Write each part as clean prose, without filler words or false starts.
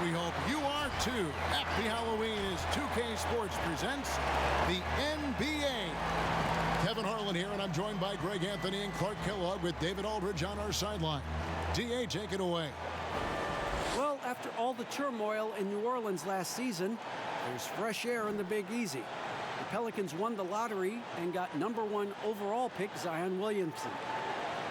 We hope you are too. Happy Halloween as 2K Sports presents the NBA. Kevin Harlan here, and I'm joined by Greg Anthony and Clark Kellogg with David Aldridge on our sideline. DA, take it away. Well, after all the turmoil in New Orleans last season, there's fresh air in the Big Easy. The Pelicans won the lottery and got #1 overall pick Zion Williamson.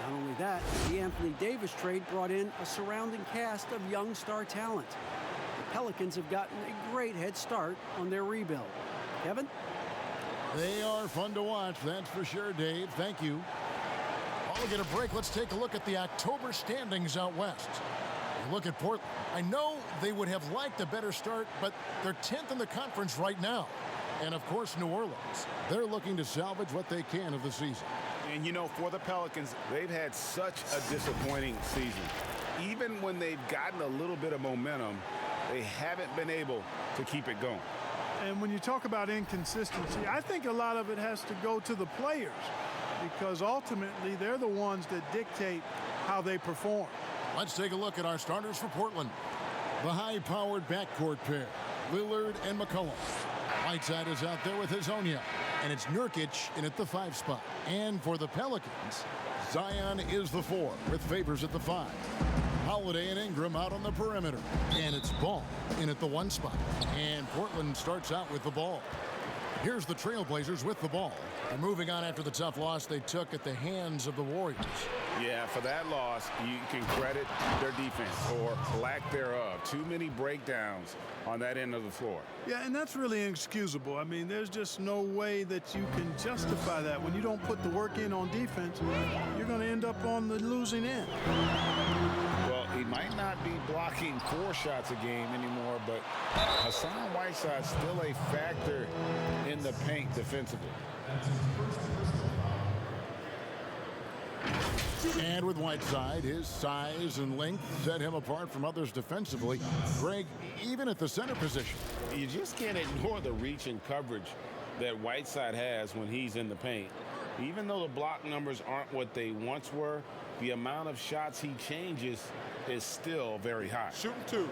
Not only that, the Anthony Davis trade brought in a surrounding cast of young star talent. The Pelicans have gotten a great head start on their rebuild. Kevin? They are fun to watch, that's for sure, Dave. Thank you. While we get a break, let's take a look at the October standings out west. You look at Portland. I know they would have liked a better start, but they're 10th in the conference right now. And, of course, New Orleans. They're looking to salvage what they can of the season. And, you know, for the Pelicans, they've had such a disappointing season. Even when they've gotten a little bit of momentum, they haven't been able to keep it going. And when you talk about inconsistency, I think a lot of it has to go to the players because ultimately they're the ones that dictate how they perform. Let's take a look at our starters for Portland. The high-powered backcourt pair, Lillard and McCollum. Whiteside is out there with Hazonia, and it's Nurkic in at the 5 spot. And for the Pelicans, Zion is the 4 with Favors at the 5. Holiday and Ingram out on the perimeter, and it's Ball in at the 1 spot. And Portland starts out with the ball. Here's the Trailblazers with the ball. They're moving on after the tough loss they took at the hands of the Warriors. Yeah, for that loss, you can credit their defense or lack thereof. Too many breakdowns on that end of the floor. Yeah, and that's really inexcusable. I mean, there's just no way that you can justify that. When you don't put the work in on defense, you're going to end up on the losing end. Well, he might not be blocking 4 shots a game anymore, but Hassan Whiteside's still a factor in the paint defensively. And with Whiteside, his size and length set him apart from others defensively. Greg, even at the center position. You just can't ignore the reach and coverage that Whiteside has when he's in the paint. Even though the block numbers aren't what they once were, the amount of shots he changes is still very high. Shooting 2.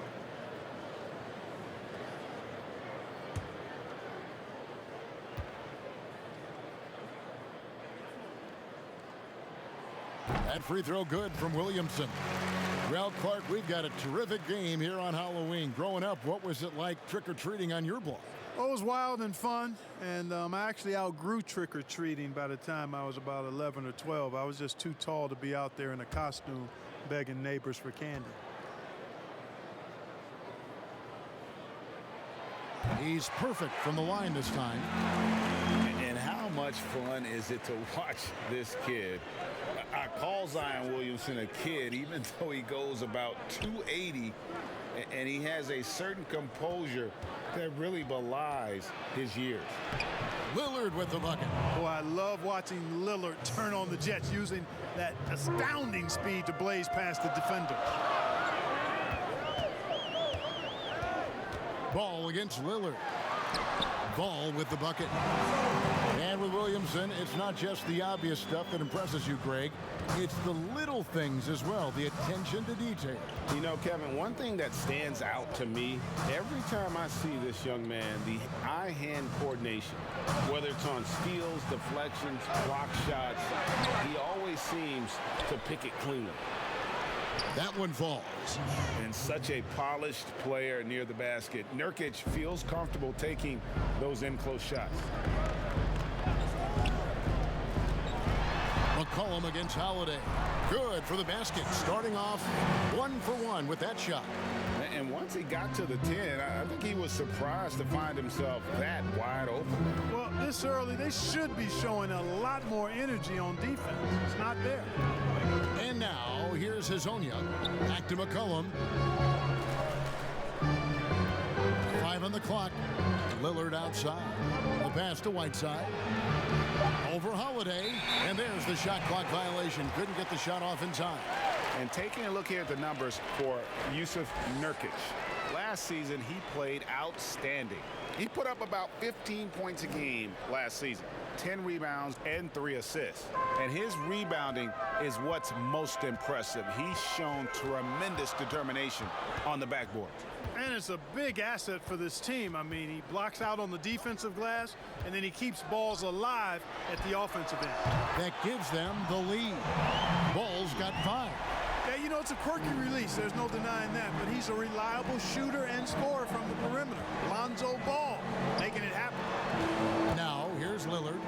That free throw good from Williamson. Well, Clark, we've got a terrific game here on Halloween. Growing up, what was it like trick-or-treating on your block? Oh, it was wild and fun, and I actually outgrew trick-or-treating by the time I was about 11 or 12. I was just too tall to be out there in a costume begging neighbors for candy. He's perfect from the line this time. And how much fun is it to watch this kid? I call Zion Williamson a kid, even though he goes about 280, and he has a certain composure that really belies his years. Lillard with the bucket. Boy, I love watching Lillard turn on the Jets using that astounding speed to blaze past the defenders. Ball against Lillard. Ball with the bucket. And with Williamson, it's not just the obvious stuff that impresses you, Greg. It's the little things as well, the attention to detail. You know, Kevin, one thing that stands out to me, every time I see this young man, the eye-hand coordination, whether it's on steals, deflections, block shots, he always seems to pick it cleanly. That one falls. And such a polished player near the basket. Nurkic feels comfortable taking those in-close shots. McCollum against Holiday. Good for the basket. Starting off 1 for 1 with that shot. And once he got to the 10, I think he was surprised to find himself that wide open. Well, this early, they should be showing a lot more energy on defense. It's not there. And now, here's Hazonia. Back to McCollum. 5 on the clock. Lillard outside. The pass to Whiteside. Over Holiday. And there's the shot clock violation. Couldn't get the shot off in time. And taking a look here at the numbers for Yusuf Nurkic. Last season, he played outstanding. He put up about 15 points a game last season, 10 rebounds and 3 assists. And his rebounding is what's most impressive. He's shown tremendous determination on the backboard. And it's a big asset for this team. I mean, he blocks out on the defensive glass, and then he keeps balls alive at the offensive end. That gives them the lead. Ball's got 5. Yeah, you know, it's a quirky release. There's no denying that. But he's a reliable shooter and scorer from the perimeter. Lonzo Ball making it happen. Now, here's Lillard.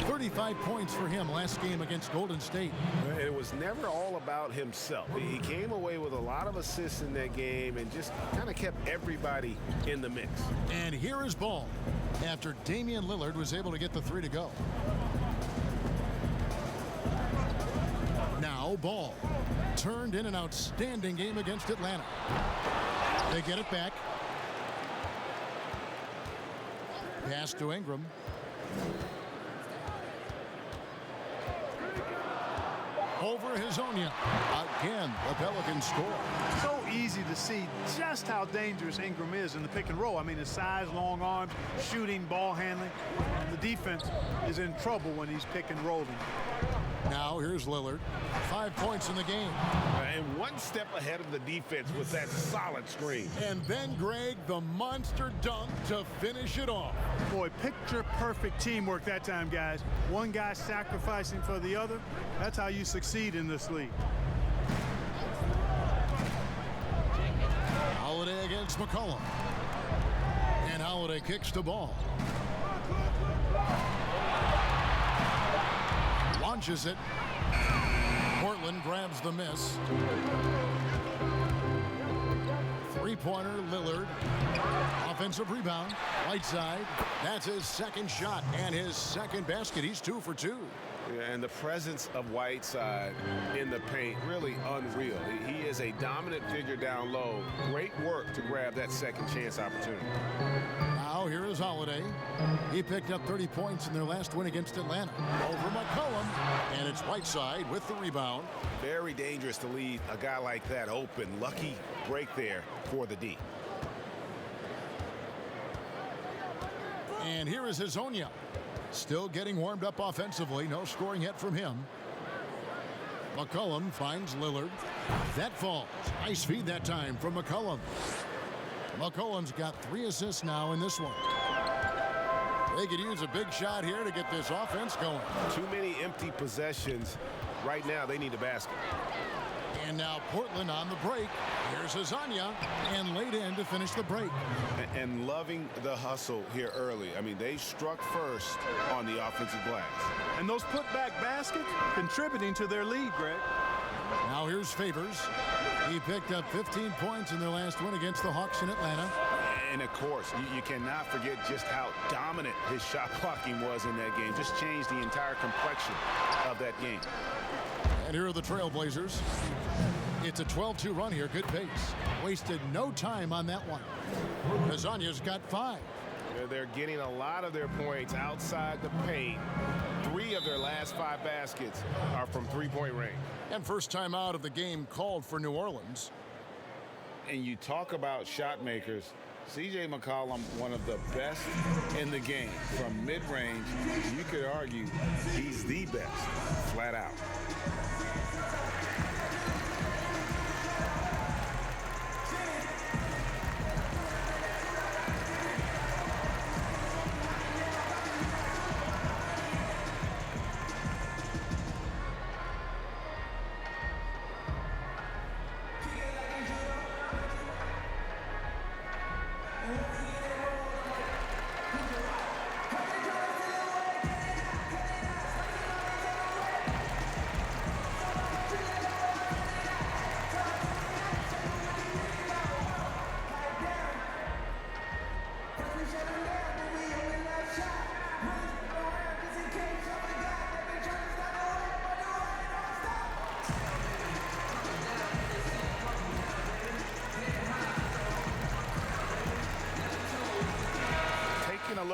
35 points for him last game against Golden State. It was never all about himself. He came away with a lot of assists in that game and just kind of kept everybody in the mix. And here is Ball after Damian Lillard was able to get the 3 to go. Now Ball turned in an outstanding game against Atlanta. They get it back. Pass to Ingram. Over Hazonia. Again, the Pelicans score. So easy to see just how dangerous Ingram is in the pick and roll. I mean, his size, long arms, shooting, ball handling. The defense is in trouble when he's pick and rolling. Now here's Lillard. 5 points in the game. And one step ahead of the defense with that solid screen. And then, Greg, the monster dunk to finish it off. Boy, picture-perfect teamwork that time, guys. One guy sacrificing for the other. That's how you succeed in this league. Holiday against McCollum. And Holiday kicks the ball. Launches it. Portland grabs the miss. Three-pointer, Lillard. Offensive rebound. Whiteside. That's his second shot and his second basket. He's 2 for 2. And the presence of Whiteside in the paint, really unreal. He is a dominant figure down low. Great work to grab that second chance opportunity. Now here is Holiday. He picked up 30 points in their last win against Atlanta. Over McCollum, and it's Whiteside with the rebound. Very dangerous to leave a guy like that open. Lucky break there for the D. And here is Hazonia. Still getting warmed up offensively. No scoring yet from him. McCollum finds Lillard. That falls. Nice feed that time from McCollum. McCollum's got 3 assists now in this one. They could use a big shot here to get this offense going. Too many empty possessions. Right now, they need a basket. And now Portland on the break. Here's Hazonia and laid in to finish the break. And loving the hustle here early. I mean, they struck first on the offensive glass. And those putback baskets contributing to their lead, Greg. Now here's Favors. He picked up 15 points in their last win against the Hawks in Atlanta. And of course, you cannot forget just how dominant his shot blocking was in that game. Just changed the entire complexion of that game. And here are the Trailblazers. It's a 12-2 run here. Good pace. Wasted no time on that one. Hazonia's got 5. They're getting a lot of their points outside the paint. 3 of their last 5 baskets are from three-point range. And first time out of the game called for New Orleans. And you talk about shot makers. C.J. McCollum, one of the best in the game. From mid-range, you could argue he's the best, flat out.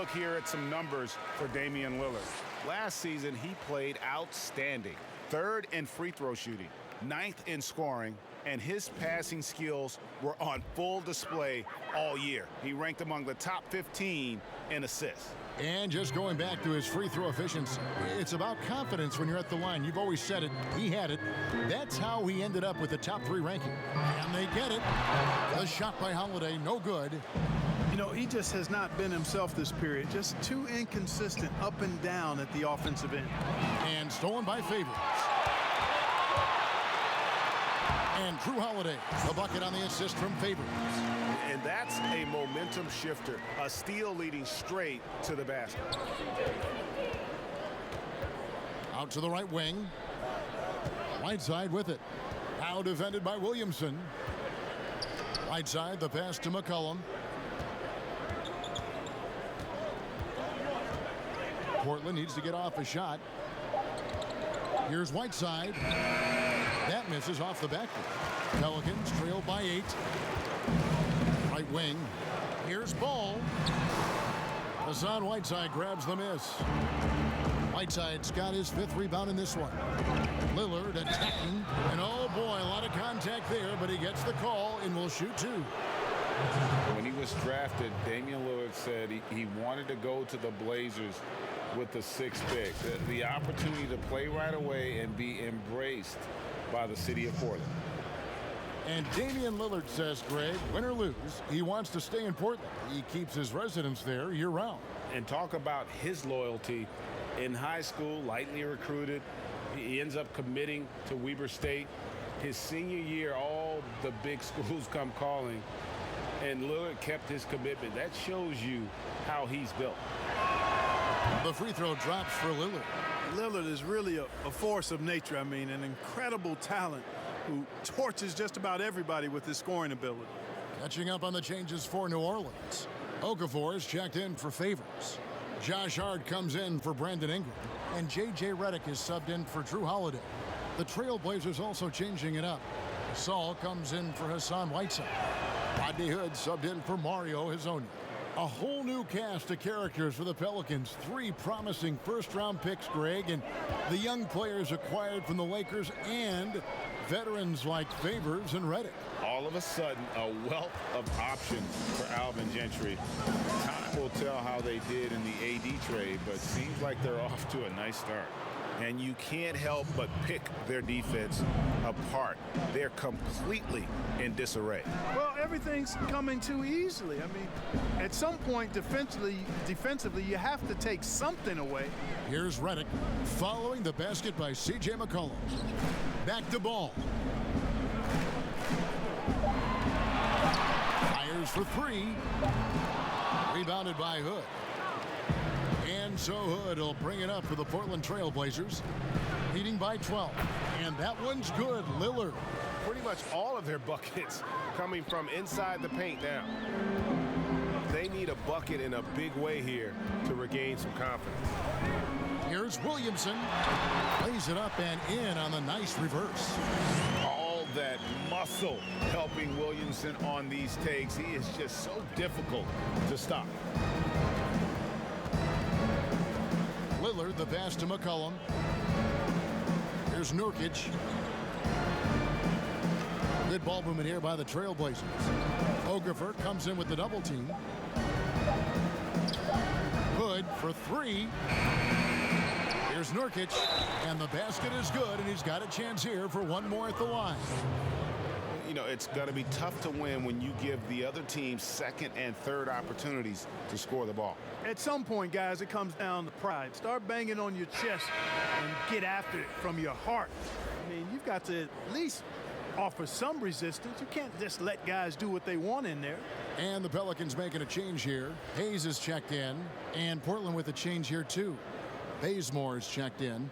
look here at some numbers for Damian Lillard. Last season, he played outstanding. 3rd in free throw shooting, 9th in scoring, and his passing skills were on full display all year. He ranked among the top 15 in assists. And just going back to his free throw efficiency, it's about confidence when you're at the line. You've always said it. He had it. That's how he ended up with the top 3 ranking. And they get it. The shot by Holiday, no good. You know, he just has not been himself this period. Just too inconsistent up and down at the offensive end. And stolen by Favors. And Drew Holiday, the bucket on the assist from Favors. And that's a momentum shifter. A steal leading straight to the basket. Out to the right wing. Whiteside with it. Now defended by Williamson. Whiteside, the pass to McCollum. Portland needs to get off a shot. Here's Whiteside. That misses off the backboard. Pelicans trail by 8. Right wing. Here's Ball. Hassan Whiteside grabs the miss. Whiteside's got his 5th rebound in this one. Lillard attacking. And oh boy, a lot of contact there, but he gets the call and will shoot 2. When he was drafted, Damian Lillard said he wanted to go to the Blazers with the 6th pick. The opportunity to play right away and be embraced by the city of Portland. And Damian Lillard says, Greg, win or lose, he wants to stay in Portland. He keeps his residence there year-round. And talk about his loyalty. In high school, lightly recruited, he ends up committing to Weber State. His senior year, all the big schools come calling, and Lillard kept his commitment. That shows you how he's built. The free throw drops for Lillard. Lillard is really a force of nature. I mean, an incredible talent who torches just about everybody with his scoring ability. Catching up on the changes for New Orleans. Okafor is checked in for Favors. Josh Hart comes in for Brandon Ingram. And J.J. Redick is subbed in for Drew Holiday. The Trailblazers also changing it up. Saul comes in for Hassan Whiteside. Rodney Hood subbed in for Mario Hezonja. A whole new cast of characters for the Pelicans. 3 promising first-round picks, Greg, and the young players acquired from the Lakers and veterans like Favors and Redick. All of a sudden, a wealth of options for Alvin Gentry. Time will tell how they did in the AD trade, but seems like they're off to a nice start. And you can't help but pick their defense apart. They're completely in disarray. Well, everything's coming too easily. I mean, at some point defensively, you have to take something away. Here's Redick following the basket by C.J. McCollum. Back to Ball. Fires for 3. Rebounded by Hood. And so Hood will bring it up for the Portland Trailblazers, leading by 12. And that one's good. Lillard. Pretty much all of their buckets coming from inside the paint now. They need a bucket in a big way here to regain some confidence. Here's Williamson. Lays it up and in on the nice reverse. All that muscle helping Williamson on these takes. He is just so difficult to stop. Lillard, the pass to McCollum. Here's Nurkic. Good ball movement here by the Trailblazers. Okafor comes in with the double team. Hood for 3. Here's Nurkic, and the basket is good, and he's got a chance here for one more at the line. You know, it's going to be tough to win when you give the other team 2nd and 3rd opportunities to score the ball. At some point, guys, it comes down to pride. Start banging on your chest and get after it from your heart. I mean, you've got to at least offer some resistance. You can't just let guys do what they want in there. And the Pelicans making a change here. Hayes is checked in, and Portland with a change here too. Bazemore is checked in.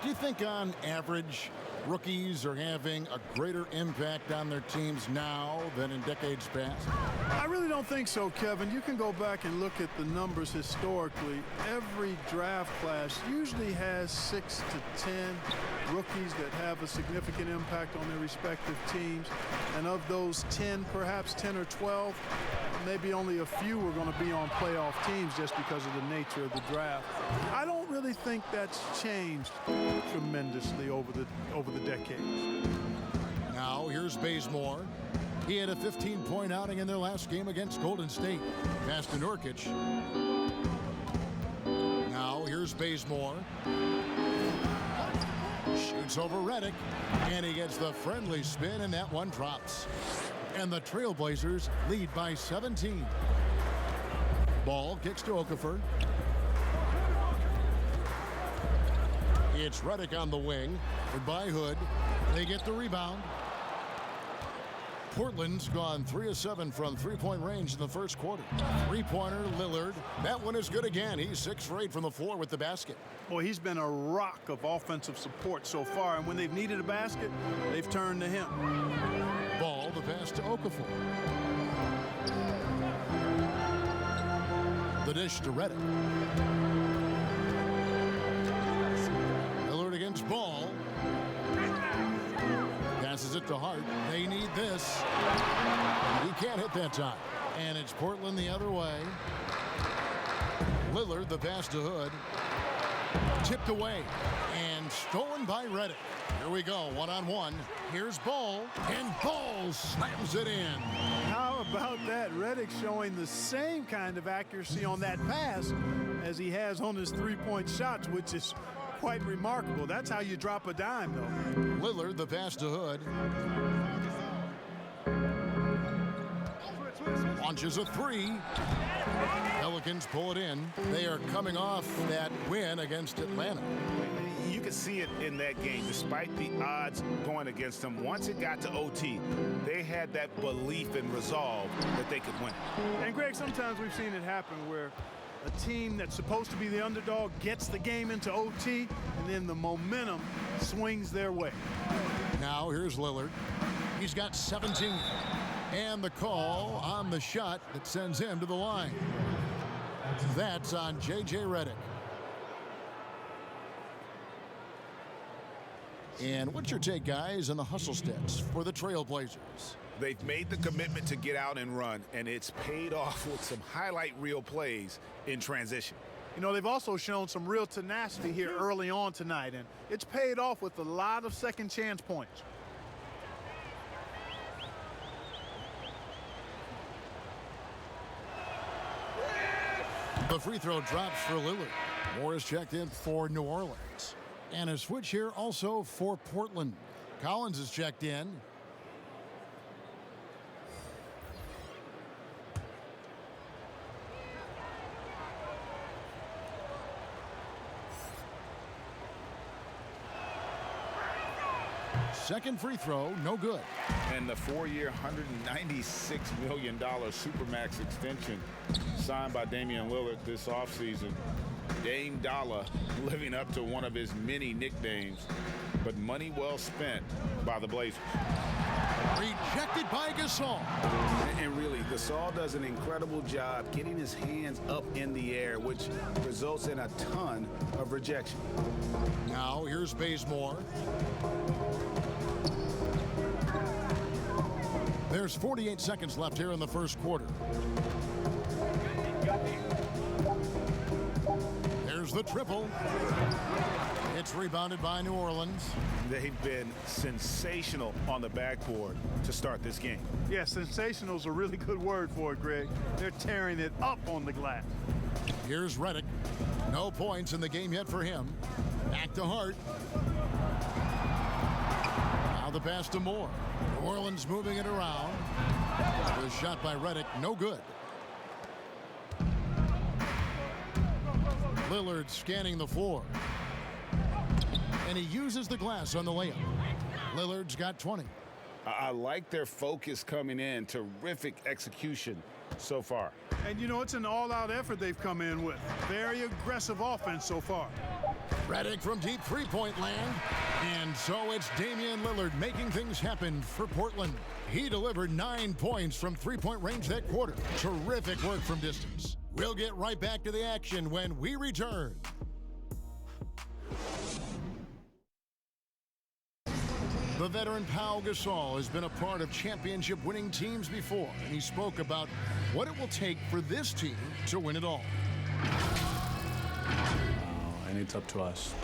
Do you think on average rookies are having a greater impact on their teams now than in decades past? I really don't think so, Kevin. You can go back and look at the numbers historically. Every draft class usually has 6 to 10 rookies that have a significant impact on their respective teams. And of those 10, perhaps 10 or 12, maybe only a few are going to be on playoff teams just because of the nature of the draft. I don't really think that's changed tremendously over the decades. Now here's Bazemore. He had a 15-point outing in their last game against Golden State. Pass to Nurkic. Now here's Bazemore. Shoots over Redick, and he gets the friendly spin, and that one drops. And the Trailblazers lead by 17. Ball kicks to Okafor. It's Redick on the wing. Goodbye Hood. They get the rebound. Portland's gone 3 of 7 from three-point range in the first quarter. Three-pointer, Lillard. That one is good again. He's 6 for 8 from the floor with the basket. Well, he's been a rock of offensive support so far, and when they've needed a basket, they've turned to him. Ball, the pass to Okafor. The dish to Redick. Lillard against Ball. Passes it to Hart. They need this. He can't hit that time. And it's Portland the other way. Lillard, the pass to Hood. Tipped away and stolen by Redick. Here we go, one-on-one. Here's Ball, and Ball slams it in. How about that? Redick showing the same kind of accuracy on that pass as he has on his three-point shots, which is quite remarkable. That's how you drop a dime, though. Lillard, the pass to Hood. Launches a three. Pelicans pull it in. They are coming off that win against Atlanta. You could see it in that game. Despite the odds going against them, once it got to OT, they had that belief and resolve that they could win. And, Greg, sometimes we've seen it happen where a team that's supposed to be the underdog gets the game into OT, and then the momentum swings their way. Now here's Lillard. He's got 17. And the call on the shot that sends him to the line. That's on J.J. Redick. And what's your take, guys, on the hustle stats for the Trailblazers? They've made the commitment to get out and run, and it's paid off with some highlight reel plays in transition. You know, they've also shown some real tenacity here early on tonight, and it's paid off with a lot of second chance points. The free throw drops for Lillard. Moore is checked in for New Orleans. And a switch here also for Portland. Collins is checked in. Second free throw, no good. And the 4-year, $196 million Supermax extension signed by Damian Lillard this offseason. Dame Dollar living up to one of his many nicknames, but money well spent by the Blazers. Rejected by Gasol. And really, Gasol does an incredible job getting his hands up in the air, which results in a ton of rejection. Now here's Bazemore. There's 48 seconds left here in the first quarter. There's the triple. It's rebounded by New Orleans. They've been sensational on the backboard to start this game. Yeah, sensational is a really good word for it, Greg. They're tearing it up on the glass. Here's Redick. No points in the game yet for him. Back to Hart. Now the pass to Moore. New Orleans moving it around. The shot by Redick, no good. Lillard scanning the floor. And he uses the glass on the layup. Lillard's got 20. I like their focus coming in. Terrific execution so far. And, you know, it's an all-out effort they've come in with. Very aggressive offense so far. Redick from deep three-point land. And so it's Damian Lillard making things happen for Portland. He delivered 9 points from three-point range that quarter. Terrific work from distance. We'll get right back to the action when we return. The veteran Pau Gasol has been a part of championship-winning teams before, and he spoke about what it will take for this team to win it all. And it's up to us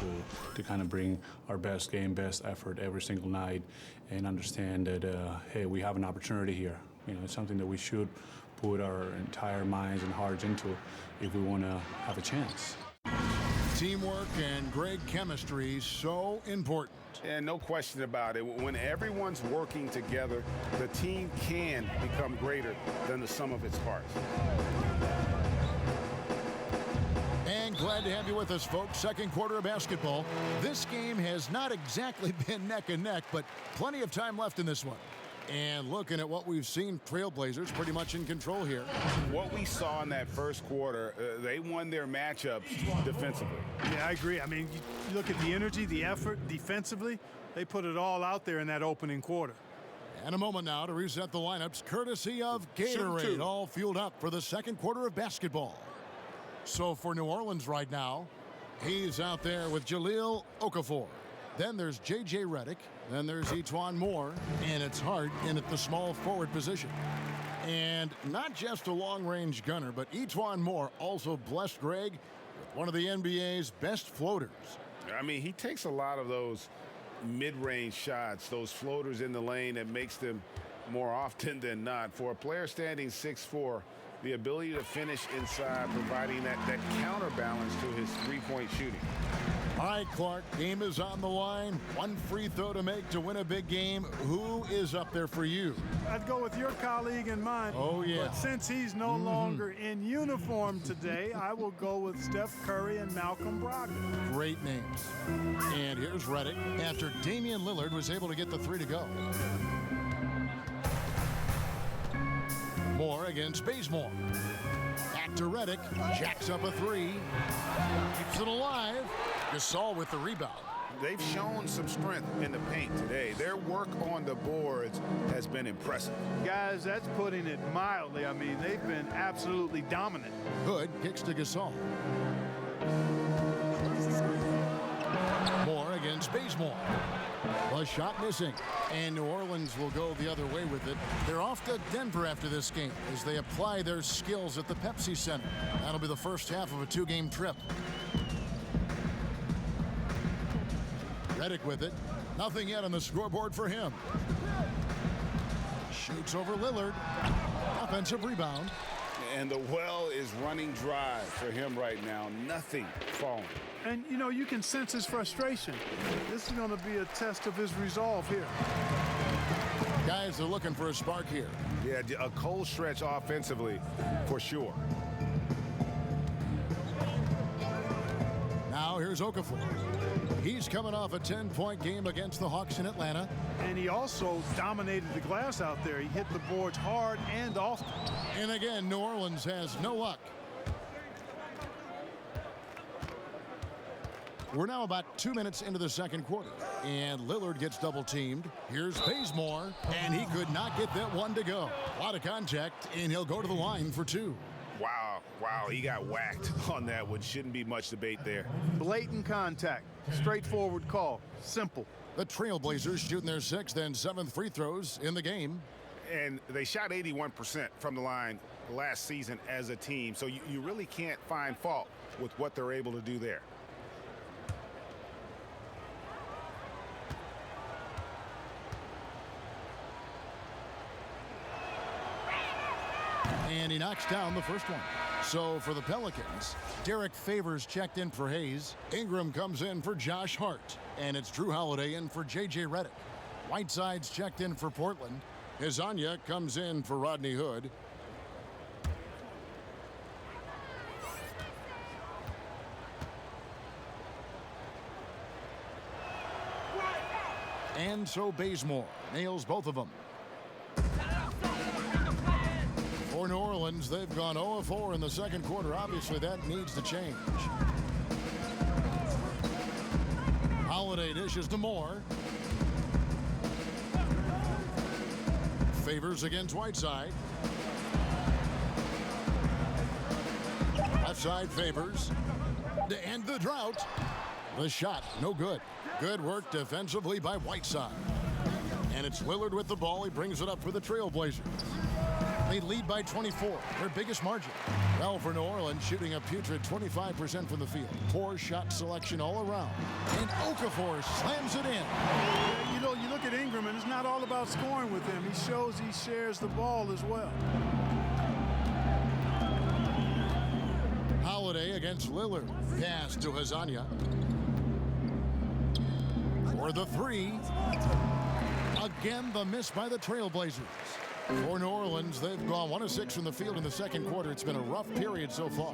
to kind of bring our best game, best effort every single night, and understand that, hey, we have an opportunity here. You know, it's something that we should put our entire minds and hearts into if we want to have a chance. Teamwork and great chemistry so important. And no question about it. When everyone's working together, the team can become greater than the sum of its parts. And glad to have you with us, folks. Second quarter of basketball. This game has not exactly been neck and neck, but plenty of time left in this one. And looking at what we've seen, Trailblazers pretty much in control here. What we saw in that first quarter, they won their matchups defensively. Yeah, I agree. I mean, you look at the energy, the effort defensively, they put it all out there in that opening quarter. And a moment now to reset the lineups, courtesy of Gatorade, all fueled up for the second quarter of basketball. So for New Orleans right now, he's out there with Jahlil Okafor. Then there's J.J. Redick. Then there's E'Twaun Moore. And it's Hart in at the small forward position. And not just a long-range gunner, but E'Twaun Moore also blessed Greg with one of the NBA's best floaters. I mean, he takes a lot of those mid-range shots, those floaters in the lane that makes them more often than not. For a player standing 6'4", the ability to finish inside, providing that counterbalance to his three-point shooting. All right, Clark, game is on the line. One free throw to make to win a big game. Who is up there for you? I'd go with your colleague and mine. Oh, yeah. But since he's no longer in uniform today, I will go with Steph Curry and Malcolm Brogdon. Great names. And here's Redick after Damian Lillard was able to get the three to go. Moore against Bazemore. Back to Redick. Jacks up a three. Keeps it alive. Gasol with the rebound. They've shown some strength in the paint today. Their work on the boards has been impressive. Guys, that's putting it mildly. I mean, they've been absolutely dominant. Hood kicks to Gasol. Moore against Bazemore. The shot missing. And New Orleans will go the other way with it. They're off to Denver after this game as they apply their skills at the Pepsi Center. That'll be the first half of a two-game trip. Redick with it. Nothing yet on the scoreboard for him. Shoots over Lillard. Offensive rebound. And the well is running dry for him right now. Nothing falling. And, you know, you can sense his frustration. This is going to be a test of his resolve here. Guys are looking for a spark here. Yeah, a cold stretch offensively for sure. Now here's Okafor. He's coming off a 10-point game against the Hawks in Atlanta. And he also dominated the glass out there. He hit the boards hard and often. And again, New Orleans has no luck. We're now about 2 minutes into the second quarter, and Lillard gets double-teamed. Here's Bazemore, and he could not get that one to go. A lot of contact, and he'll go to the line for two. Wow, he got whacked on that one. Shouldn't be much debate there. Blatant contact, straightforward call, simple. The Trailblazers shooting their 6th and 7th free throws in the game. And they shot 81% from the line last season as a team, so you really can't find fault with what they're able to do there. And he knocks down the first one. So for the Pelicans, Derek Favors checked in for Hayes. Ingram comes in for Josh Hart. And it's Drew Holiday in for J.J. Redick. Whiteside's checked in for Portland. Hezonja comes in for Rodney Hood. And so Bazemore nails both of them. For New Orleans, they've gone 0-4 in the second quarter. Obviously, that needs to change. Holiday dishes to Moore. Favors against Whiteside. Left side Favors to end the drought. The shot, no good. Good work defensively by Whiteside. And it's Lillard with the ball. He brings it up for the Trailblazers. They lead by 24, their biggest margin. Well, for New Orleans, shooting a putrid 25% from the field. Poor shot selection all around. And Okafor slams it in. Yeah, you know, you look at Ingram, and it's not all about scoring with him. He shows he shares the ball as well. Holiday against Lillard. Pass to Hazanya. For the three. Again, the miss by the Trailblazers. For New Orleans, they've gone 1 of 6 from the field in the second quarter. It's been a rough period so far.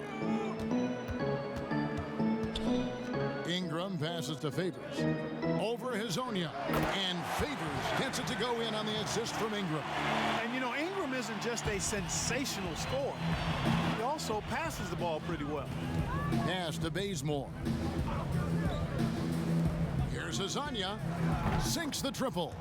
Ingram passes to Favors. Over Hazonia. And Favors gets it to go in on the assist from Ingram. And, you know, Ingram isn't just a sensational scorer. He also passes the ball pretty well. Pass to Bazemore. Here's Hazanya. Sinks the triple.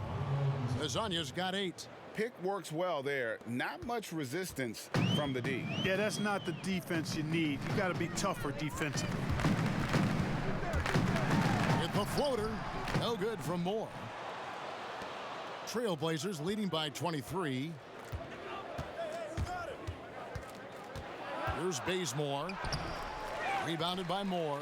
Hazanya's got 8. Pick works well there. Not much resistance from the D. Yeah, that's not the defense you need. You got to be tougher defensively. Hit the floater. No good from Moore. Trailblazers leading by 23. Here's Bazemore. Rebounded by Moore.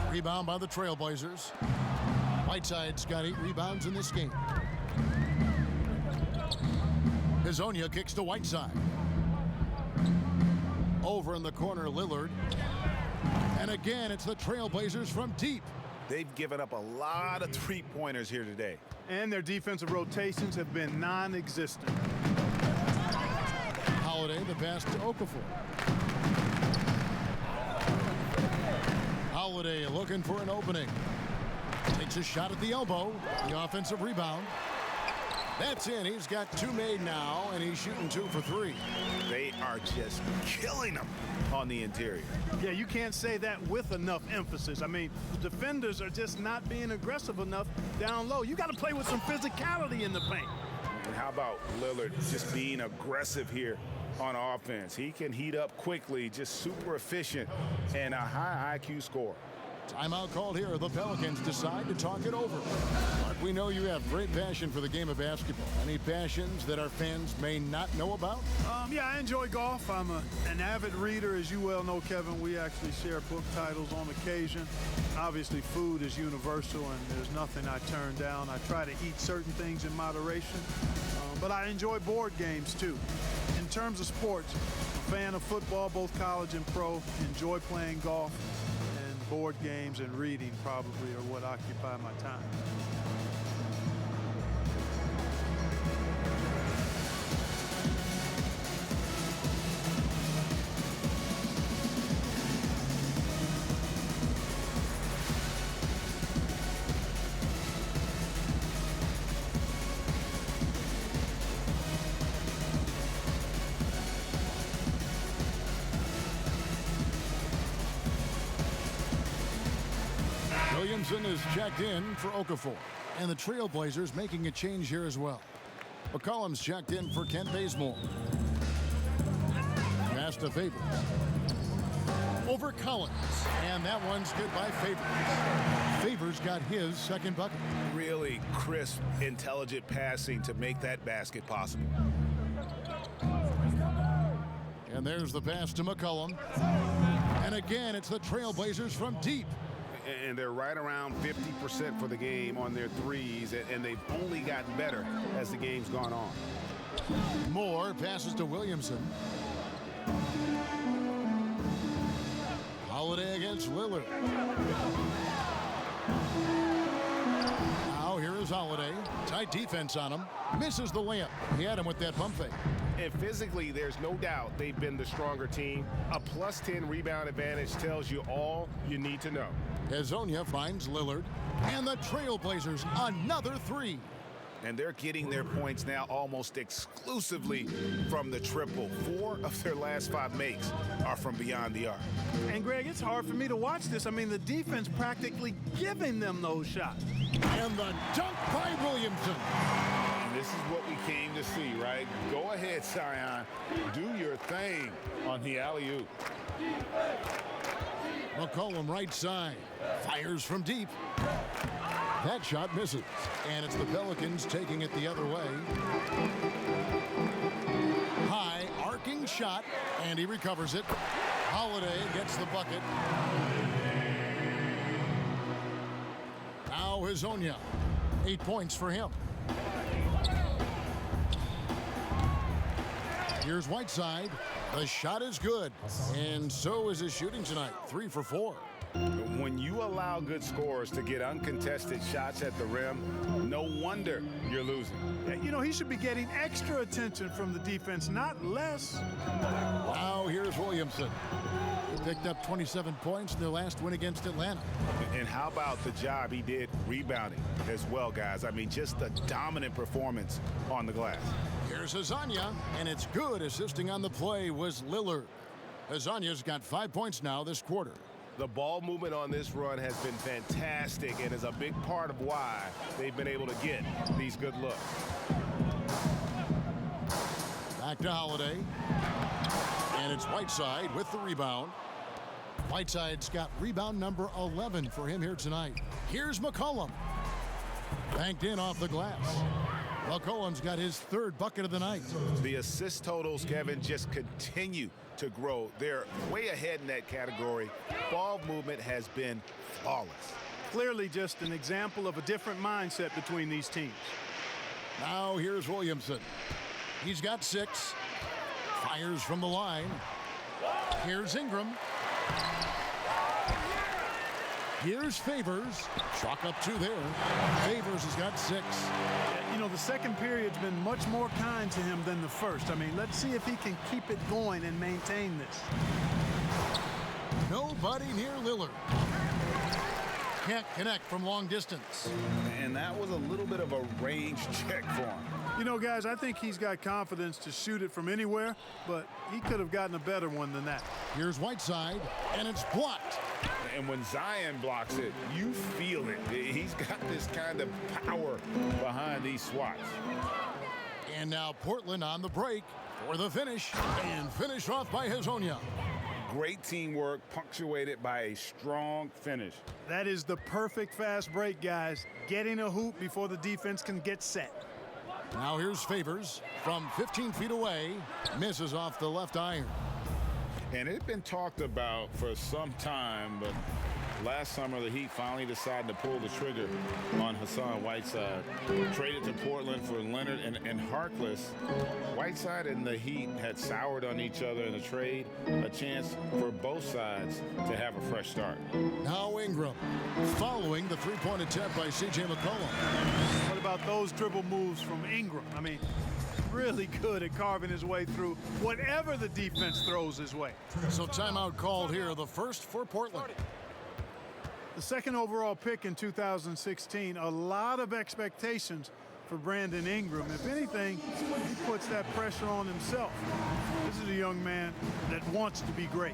Rebound by the Trailblazers. Whiteside's got 8 rebounds in this game. Hazonia kicks to Whiteside. Over in the corner, Lillard. And again, it's the Trailblazers from deep. They've given up a lot of three-pointers here today. And their defensive rotations have been non-existent. Holiday, the pass to Okafor. Holiday looking for an opening. Takes a shot at the elbow. The offensive rebound. That's in. He's got 2 made now, and he's shooting 2 for 3. They are just killing them on the interior. Yeah, you can't say that with enough emphasis. I mean, the defenders are just not being aggressive enough down low. You got to play with some physicality in the paint. And how about Lillard just being aggressive here on offense? He can heat up quickly, just super efficient, and a high IQ score. Timeout called here. The Pelicans decide to talk it over. But we know you have great passion for the game of basketball. Any passions that our fans may not know about? Yeah, I enjoy golf. I'm an avid reader, as you well know, Kevin. We actually share book titles on occasion. Obviously, food is universal, and there's nothing I turn down. I try to eat certain things in moderation, but I enjoy board games, too. In terms of sports, I'm a fan of football, both college and pro. Enjoy playing golf. Board games and reading probably are what occupy my time. Williamson is checked in for Okafor. And the Trailblazers making a change here as well. McCollum's checked in for Kent Bazemore. Pass to Favors. Over Collins. And that one's good by Favors. Favors got his second bucket. Really crisp, intelligent passing to make that basket possible. And there's the pass to McCollum. And again, it's the Trailblazers from deep. And they're right around 50% for the game on their threes, and they've only gotten better as the game's gone on. Moore passes to Williamson. Holiday against Lillard. Now here is Holiday. Tight defense on him. Misses the layup. He had him with that pump fake. And physically, there's no doubt they've been the stronger team. A plus 10 rebound advantage tells you all you need to know. Hazonia finds Lillard. And the Trailblazers another 3. And they're getting their points now almost exclusively from the triple. 4 of their last 5 makes are from beyond the arc. And, Greg, it's hard for me to watch this. I mean, the defense practically giving them those shots. And the dunk by Williamson. And this is what we came to see, right? Go ahead, Zion. Do your thing on the alley-oop. McCollum right side. Fires from deep. That shot misses. And it's the Pelicans taking it the other way. High, arcing shot, and he recovers it. Holiday gets the bucket. Now Hezonja. 8 points for him. Here's Whiteside. The shot is good. And so is his shooting tonight. 3 for 4. When you allow good scorers to get uncontested shots at the rim, no wonder you're losing. You know, he should be getting extra attention from the defense, not less. Now here's Williamson. He picked up 27 points in their last win against Atlanta. And how about the job he did rebounding as well, guys? I mean, just a dominant performance on the glass. Here's Hezonja, and it's good. Assisting on the play was Lillard. Hezonja's got 5 points now this quarter. The ball movement on this run has been fantastic and is a big part of why they've been able to get these good looks. Back to Holiday. And it's Whiteside with the rebound. Whiteside's got rebound number 11 for him here tonight. Here's McCollum. Banked in off the glass. McCollum's got his 3rd bucket of the night. The assist totals, Kevin, just continue to grow. They're way ahead in that category. Ball movement has been flawless. Clearly just an example of a different mindset between these teams. Now here's Williamson. He's got 6. Fires from the line. Here's Ingram. Here's Favors. Chalk up 2 there. Favors has got 6. You know, the second period's been much more kind to him than the first. I mean, let's see if he can keep it going and maintain this. Nobody near Lillard. Can't connect from long distance. And that was a little bit of a range check for him. You know, guys, I think he's got confidence to shoot it from anywhere, but he could have gotten a better one than that. Here's Whiteside, and it's blocked. And when Zion blocks it, you feel it. He's got this kind of power behind these swats. And now Portland on the break for the finish, and finished off by Hezonja. Great teamwork, punctuated by a strong finish. That is the perfect fast break, guys. Getting a hoop before the defense can get set. Now here's Favors from 15 feet away, misses off the left iron. And it had been talked about for some time, but last summer the Heat finally decided to pull the trigger on Hassan Whiteside. Traded to Portland for Leonard and Harkless. Whiteside and the Heat had soured on each other in the trade, a chance for both sides to have a fresh start. Now Ingram, following the 3-point attempt by C.J. McCollum. What about those dribble moves from Ingram? I mean, really good at carving his way through whatever the defense throws his way. So timeout called here, the first for Portland. The 2nd overall pick in 2016, a lot of expectations for Brandon Ingram. If anything, he puts that pressure on himself. This is a young man that wants to be great.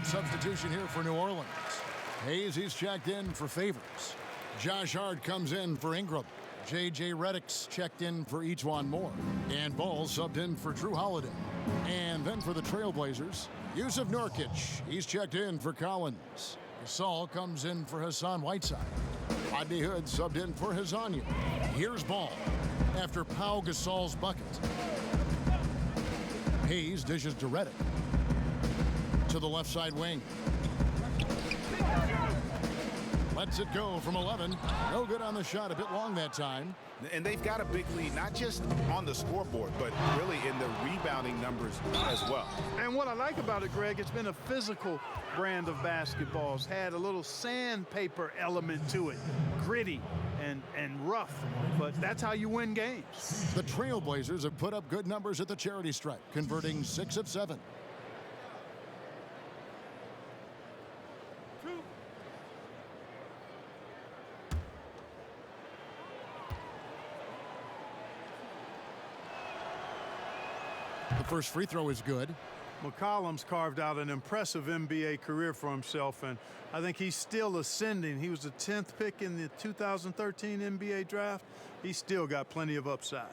Substitution here for New Orleans. Hayes, he's checked in for Favors. Josh Hart comes in for Ingram. J.J. Redick's checked in for each one more. And Ball subbed in for Drew Holiday. And then for the Trailblazers, Yusuf Nurkic. He's checked in for Collins. Gasol comes in for Hassan Whiteside. Rodney Hood subbed in for Hazonia. Here's Ball after Pau Gasol's bucket. Hayes dishes to Redick. To the left side wing. Lets it go from 11. No good on the shot. A bit long that time. And they've got a big lead, not just on the scoreboard, but really in the rebounding numbers as well. And what I like about it, Greg, it's been a physical brand of basketball. It's had a little sandpaper element to it. Gritty and rough, but that's how you win games. The Trailblazers have put up good numbers at the charity stripe, converting 6 of 7. The first free throw is good. McCollum's carved out an impressive NBA career for himself, and I think he's still ascending. He was the 10th pick in the 2013 NBA draft. He's still got plenty of upside.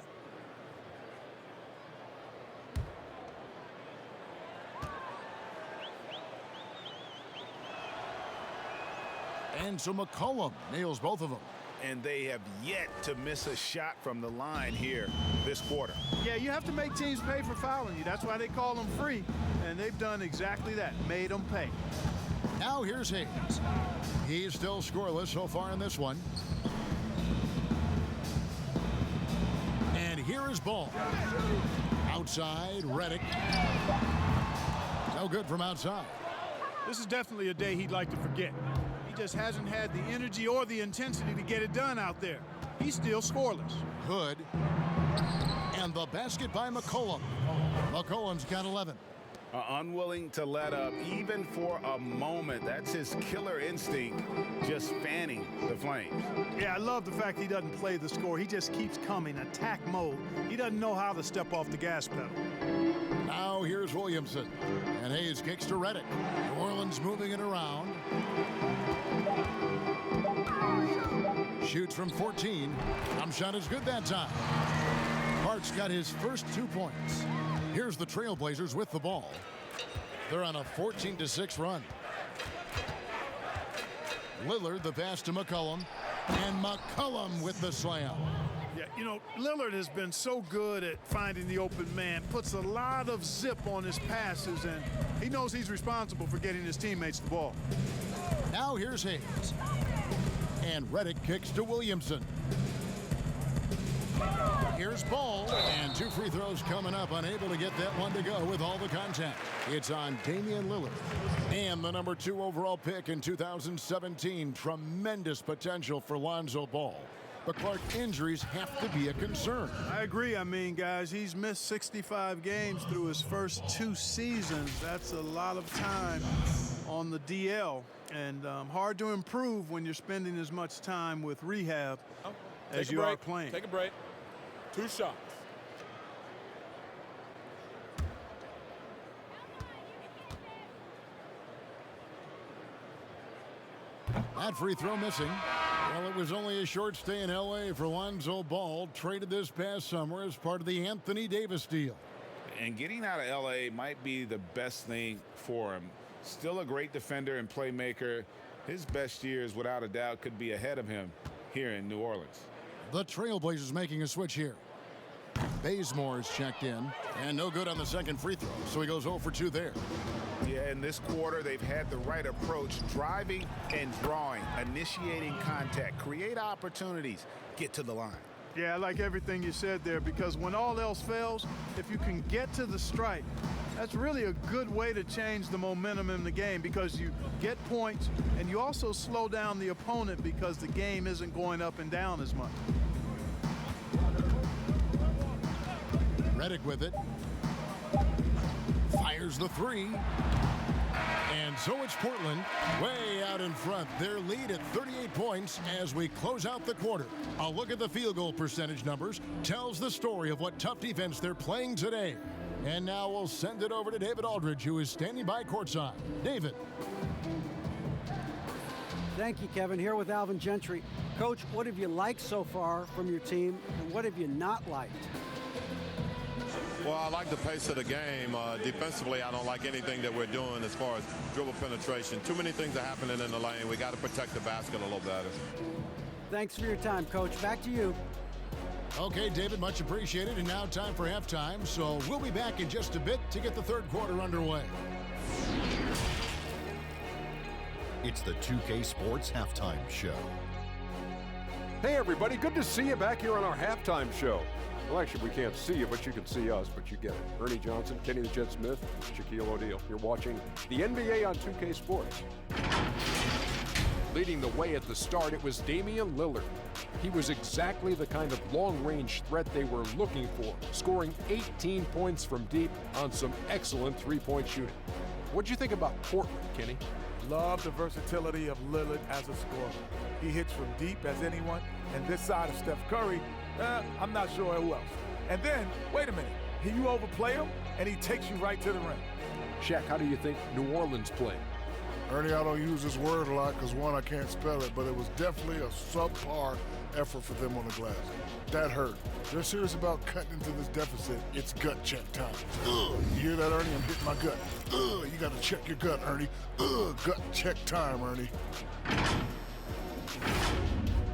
And so McCollum nails both of them. And they have yet to miss a shot from the line here this quarter. Yeah, you have to make teams pay for fouling you. That's why they call them free. And they've done exactly that, made them pay. Now here's Hayes. He's still scoreless so far in this one. And here is Ball. Outside, Redick. No good from outside. This is definitely a day he'd like to forget. He just hasn't had the energy or the intensity to get it done out there. He's still scoreless. Hood. And the basket by McCollum. McCollum's got 11. Unwilling to let up even for a moment. That's his killer instinct, just fanning the flames. Yeah, I love the fact he doesn't play the score. He just keeps coming, attack mode. He doesn't know how to step off the gas pedal. Now here's Williamson. And Hayes kicks to Redick. New Orleans moving it around. Shoots from 14. Jump shot is good that time. Hart's got his first 2 points. Here's the Trailblazers with the ball. They're on a 14-6 run. Lillard the pass to McCollum. And McCollum with the slam. Yeah, you know, Lillard has been so good at finding the open man, puts a lot of zip on his passes, and he knows he's responsible for getting his teammates the ball. Now here's Hayes. And Redick kicks to Williamson. Here's Ball. And 2 free throws coming up. Unable to get that one to go with all the contact. It's on Damian Lillard. And the number 2 overall pick in 2017. Tremendous potential for Lonzo Ball. But Clark, injuries have to be a concern. I agree. I mean, guys, he's missed 65 games through his first 2 seasons. That's a lot of time on the DL. And hard to improve when you're spending as much time with rehab as you are playing. Take a break. 2 shots. That free throw missing. Well, it was only a short stay in L.A. for Lonzo Ball, traded this past summer as part of the Anthony Davis deal. And getting out of L.A. might be the best thing for him. Still a great defender and playmaker. His best years, without a doubt, could be ahead of him here in New Orleans. The Trailblazers making a switch here. Bazemore's checked in, and no good on the second free throw, so he goes 0 for 2 there. Yeah, in this quarter, they've had the right approach, driving and drawing, initiating contact, create opportunities, get to the line. Yeah, I like everything you said there, because when all else fails, if you can get to the stripe, that's really a good way to change the momentum in the game, because you get points and you also slow down the opponent because the game isn't going up and down as much. Redick with it. Fires the 3. And so it's Portland way out in front. Their lead at 38 points as we close out the quarter. A look at the field goal percentage numbers tells the story of what tough defense they're playing today. And now we'll send it over to David Aldridge, who is standing by courtside. David. Thank you, Kevin. Here with Alvin Gentry. Coach, what have you liked so far from your team, and what have you not liked? Well, I like the pace of the game. Defensively, I don't like anything that we're doing as far as dribble penetration. Too many things are happening in the lane. We got to protect the basket a little better. Thanks for your time, Coach. Back to you. Okay, David, much appreciated. And now time for halftime. So we'll be back in just a bit to get the third quarter underway. It's the 2K Sports Halftime Show. Hey, everybody. Good to see you back here on our halftime show. Well, actually, we can't see you, but you can see us, but you get it. Ernie Johnson, Kenny the Jet Smith, Shaquille O'Neal. You're watching the NBA on 2K Sports. Leading the way at the start, it was Damian Lillard. He was exactly the kind of long-range threat they were looking for, scoring 18 points from deep on some excellent three-point shooting. What'd you think about Portland, Kenny? Love the versatility of Lillard as a scorer. He hits from deep as anyone, and this side of Steph Curry, I'm not sure who else. And then, wait a minute, you overplay him, and he takes you right to the rim. Shaq, how do you think New Orleans played? Ernie, I don't use this word a lot because, one, I can't spell it, but it was definitely a subpar effort for them on the glass. That hurt. They're serious about cutting into this deficit. It's gut check time. Ugh, you hear that, Ernie? I'm hitting my gut. Ugh, you got to check your gut, Ernie. Ugh, gut check time, Ernie.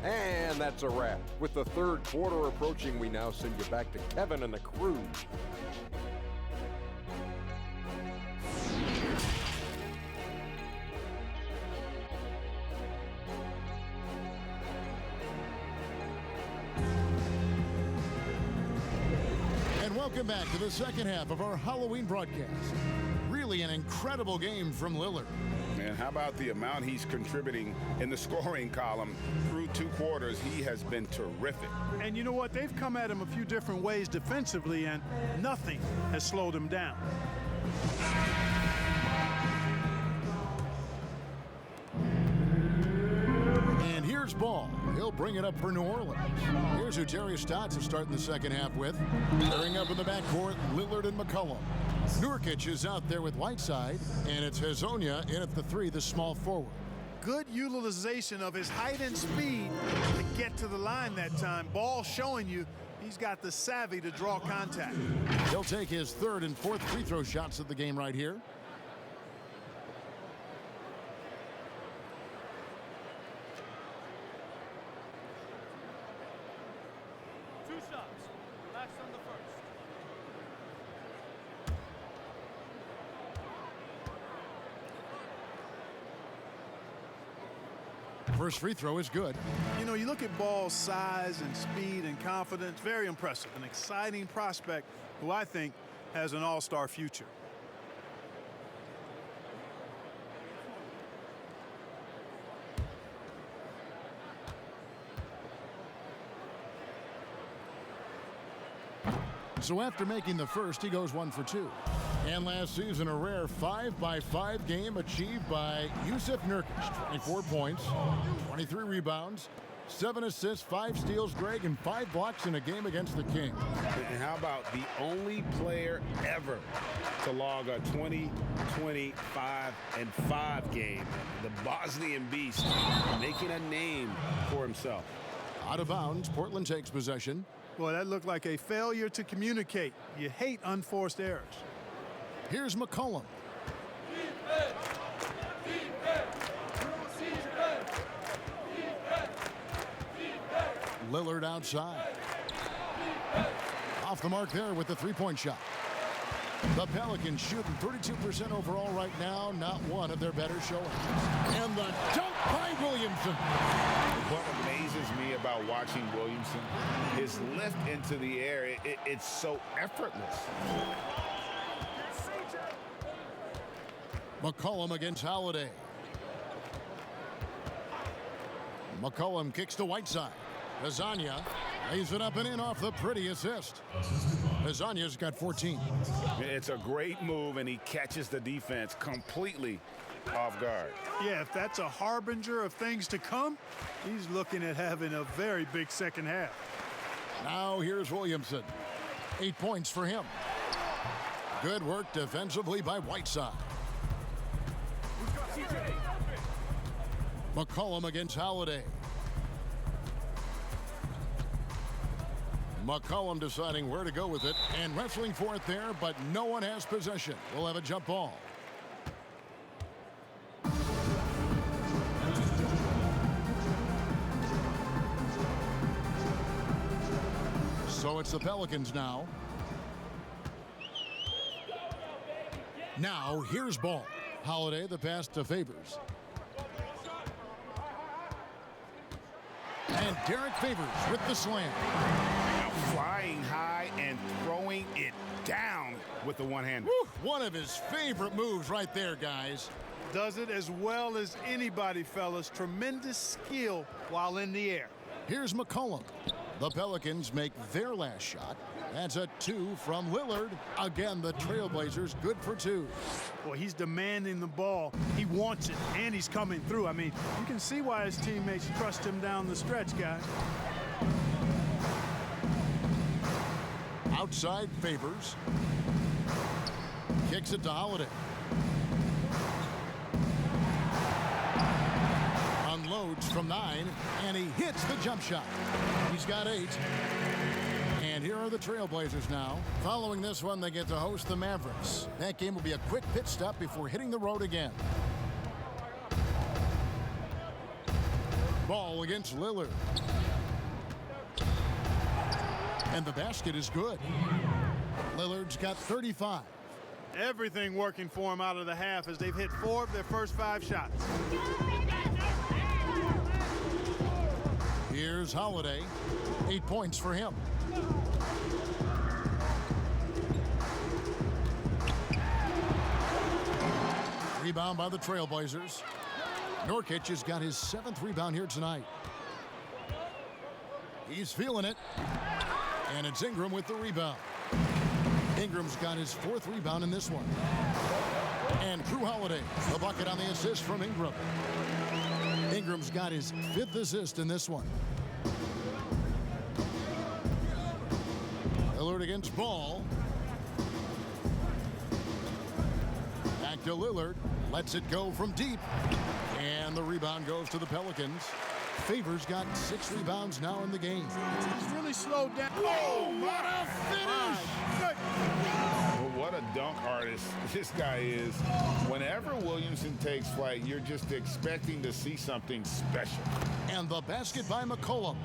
And that's a wrap. With the third quarter approaching, we now send you back to Kevin and the crew. And welcome back to the second half of our Halloween broadcast. Really an incredible game from Lillard. And how about the amount he's contributing in the scoring column through two quarters? He has been terrific. And you know what? They've come at him a few different ways defensively, and nothing has slowed him down. And here's Ball. He'll bring it up for New Orleans. Here's who Jerry Stotts is starting the second half with. Pairing up in the backcourt, Lillard and McCollum. Nurkic is out there with Whiteside, and it's Hezonja in at the three, the small forward. Good utilization of his height and speed to get to the line that time. Ball showing you he's got the savvy to draw contact. He'll take his third and fourth free throw shots of the game right here. Two shots. Last on the first. First free throw is good. You know, you look at Ball's size and speed and confidence, very impressive. An exciting prospect who I think has an all-star future. So after making the first, he goes 1 for 2. And last season, a rare 5-by-5 game achieved by Jusuf Nurkic. 24 points, 23 rebounds, 7 assists, 5 steals, Greg, and 5 blocks in a game against the Kings. And how about the only player ever to log a 20, 25, and 5 game, the Bosnian Beast, making a name for himself. Out of bounds, Portland takes possession. Boy, that looked like a failure to communicate. You hate unforced errors. Here's McCollum. Lillard outside. Off the mark there with the three-point shot. The Pelicans shooting 32% overall right now, not one of their better showings. And the dunk by Williamson. What amazes me about watching Williamson, his lift into the air, it's so effortless. McCollum against Holiday. McCollum kicks to Whiteside. Hezonja lays it up and in off the pretty assist. Hezonja's got 14. It's a great move, and he catches the defense completely off guard. Yeah, if that's a harbinger of things to come, he's looking at having a very big second half. Now here's Williamson. 8 points for him. Good work defensively by Whiteside. McCollum against Holiday. McCollum deciding where to go with it and wrestling for it there, but no one has possession. We'll have a jump ball. So it's the Pelicans now. Now here's ball. Holiday the pass to Favors. And Derek Favors with the slam. Flying high and throwing it down with the one-hander. One of his favorite moves right there, guys. Does it as well as anybody, fellas. Tremendous skill while in the air. Here's McCollum. The Pelicans make their last shot. That's a 2 from Lillard. Again, the Trailblazers good for 2. Well, he's demanding the ball. He wants it, and he's coming through. I mean, you can see why his teammates trust him down the stretch, guys. Outside Favors. Kicks it to Holiday. Unloads from 9, and he hits the jump shot. He's got 8. And here are the Trailblazers now. Following this one, they get to host the Mavericks. That game will be a quick pit stop before hitting the road again. Ball against Lillard. And the basket is good. Lillard's got 35. Everything working for him out of the half as they've hit 4 of their first 5 shots. Here's Holiday. 8 points for him. Rebound by the Trailblazers. Nurkic has got his 7th rebound here tonight. He's feeling it. And it's Ingram with the rebound. Ingram's got his 4th rebound in this one. And Drew Holiday, the bucket on the assist from Ingram. Ingram's got his 5th assist in this one. Lillard against Ball. Back to Lillard. Lets it go from deep. And the rebound goes to the Pelicans. Favors got 6 rebounds now in the game. He's really slowed down. Oh, what a finish! Well, what a dunk artist this guy is. Whenever Williamson takes flight, you're just expecting to see something special. And the basket by McCollum.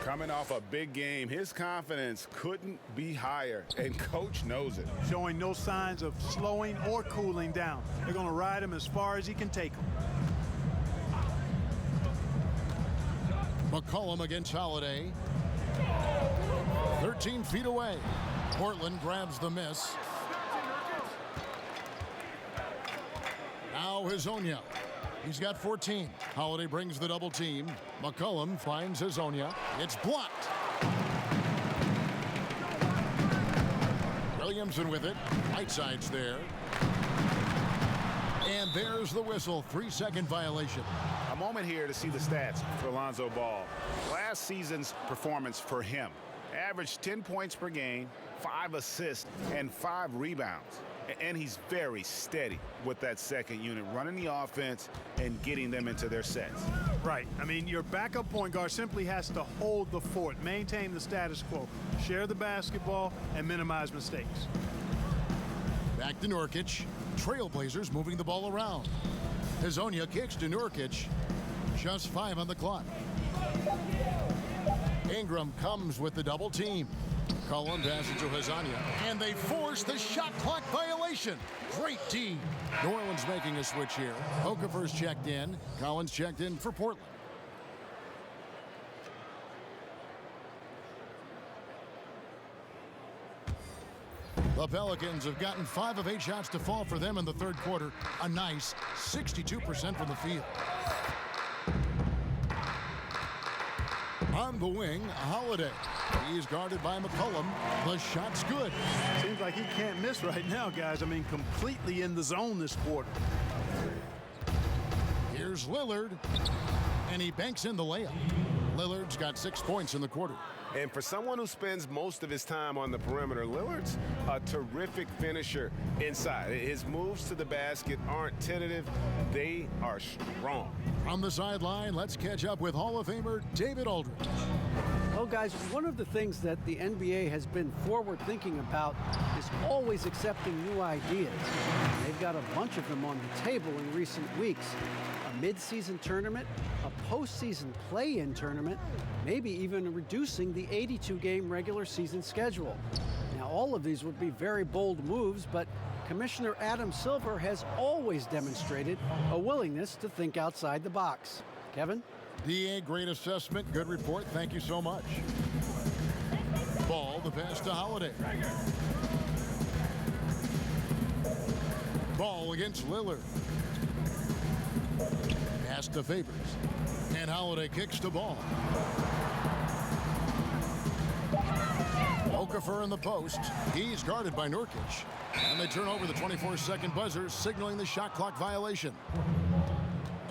Coming off a big game, his confidence couldn't be higher, and coach knows it. Showing no signs of slowing or cooling down. They're going to ride him as far as he can take him. McCollum against Holiday. 13 feet away. Portland grabs the miss. Now Hazonia. He's got 14. Holiday brings the double team. McCollum finds Hazonia. It's blocked. Williamson with it. Whiteside's there. And there's the whistle. 3-second violation. A moment here to see the stats for Lonzo Ball. Last season's performance for him. Averaged 10 points per game, 5 assists, and 5 rebounds. And he's very steady with that second unit, running the offense and getting them into their sets. Right. I mean, your backup point guard simply has to hold the fort, maintain the status quo, share the basketball, and minimize mistakes. Back to Nurkic. Trailblazers moving the ball around. Hazonia kicks to Nurkic. Just 5 on the clock. Ingram comes with the double team. Cullen passes to Hazonia, and they force the shot clock violation. Great team. New Orleans making a switch here. Okafor's checked in. Collins checked in for Portland. The Pelicans have gotten 5 of 8 shots to fall for them in the third quarter. A nice 62% from the field. On the wing, Holiday. He's guarded by McCollum. The shot's good. Seems like he can't miss right now, guys. I mean, completely in the zone this quarter. Here's Lillard, and he banks in the layup. Lillard's got 6 points in the quarter. And for someone who spends most of his time on the perimeter, Lillard's a terrific finisher inside. His moves to the basket aren't tentative. They are strong. From the sideline, let's catch up with Hall of Famer David Aldridge. Well, guys, one of the things that the NBA has been forward thinking about is always accepting new ideas. They've got a bunch of them on the table in recent weeks. A mid-season tournament, a postseason play-in tournament, maybe even reducing the 82-game regular season schedule. Now, all of these would be very bold moves, but Commissioner Adam Silver has always demonstrated a willingness to think outside the box. Kevin? DA, great assessment, good report. Thank you so much. Ball, the pass to Holiday. Ball against Lillard. Pass to Favors. And Holiday kicks to Ball. Okafor in the post. He's guarded by Nurkic. And they turn over the 24-second buzzer, signaling the shot clock violation.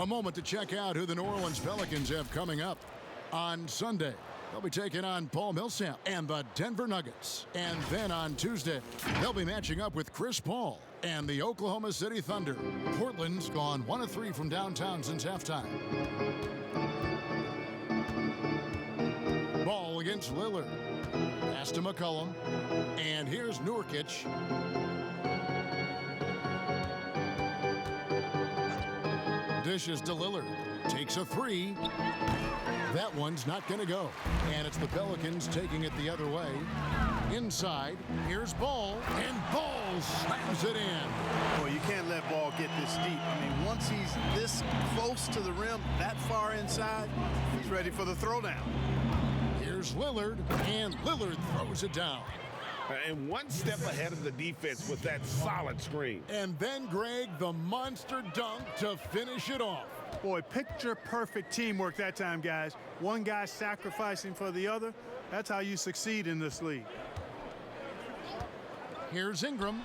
A moment to check out who the New Orleans Pelicans have coming up. On Sunday, they'll be taking on Paul Millsap and the Denver Nuggets. And then on Tuesday, they'll be matching up with Chris Paul and the Oklahoma City Thunder. Portland's gone 1 of 3 from downtown since halftime. Ball against Lillard. Pass to McCollum. And here's Nurkic. Dishes to Lillard. Takes a 3. That one's not going to go. And it's the Pelicans taking it the other way. Inside, here's Ball. And Ball slams it in. Boy, you can't let Ball get this deep. I mean, once he's this close to the rim, that far inside, he's ready for the throwdown. Here's Lillard. And Lillard throws it down. And one step ahead of the defense with that solid screen. And then, Greg, the monster dunk to finish it off. Boy, picture-perfect teamwork that time, guys. One guy sacrificing for the other. That's how you succeed in this league. Here's Ingram.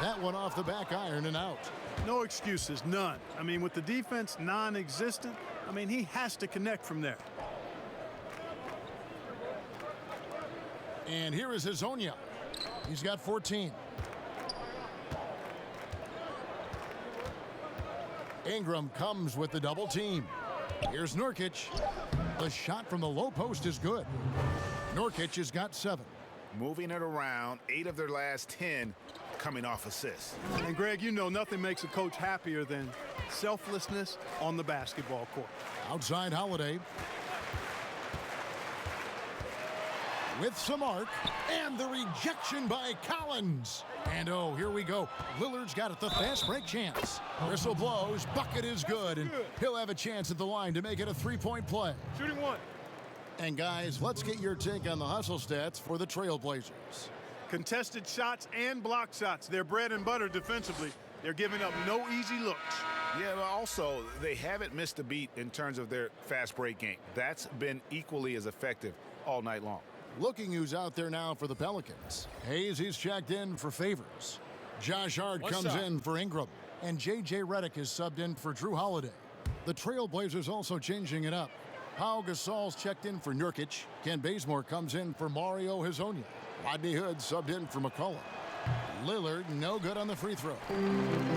That one off the back iron and out. No excuses, none. I mean, with the defense non-existent, I mean, he has to connect from there. And here is Hazonia. He's got 14. Ingram comes with the double team. Here's Nurkic. The shot from the low post is good. Nurkic has got 7. Moving it around, 8 of their last 10 coming off assists. And Greg, you know nothing makes a coach happier than selflessness on the basketball court. Outside Holiday. With some arc, and the rejection by Collins. And oh, here we go. Lillard's got it, the fast break chance. Whistle blows, bucket is good, and he'll have a chance at the line to make it a 3-point play. Shooting 1. And guys, let's get your take on the hustle stats for the Trailblazers. Contested shots and block shots. They're bread and butter defensively. They're giving up no easy looks. Yeah, but also, they haven't missed a beat in terms of their fast break game. That's been equally as effective all night long. Looking who's out there now for the Pelicans. Hayes, he's checked in for Favors. Josh Hart comes in for Ingram. And J.J. Redick is subbed in for Drew Holiday. The Trailblazers also changing it up. Pau Gasol's checked in for Nurkic. Ken Bazemore comes in for Mario Hazonia. Rodney Hood subbed in for McCollum. Lillard, no good on the free throw.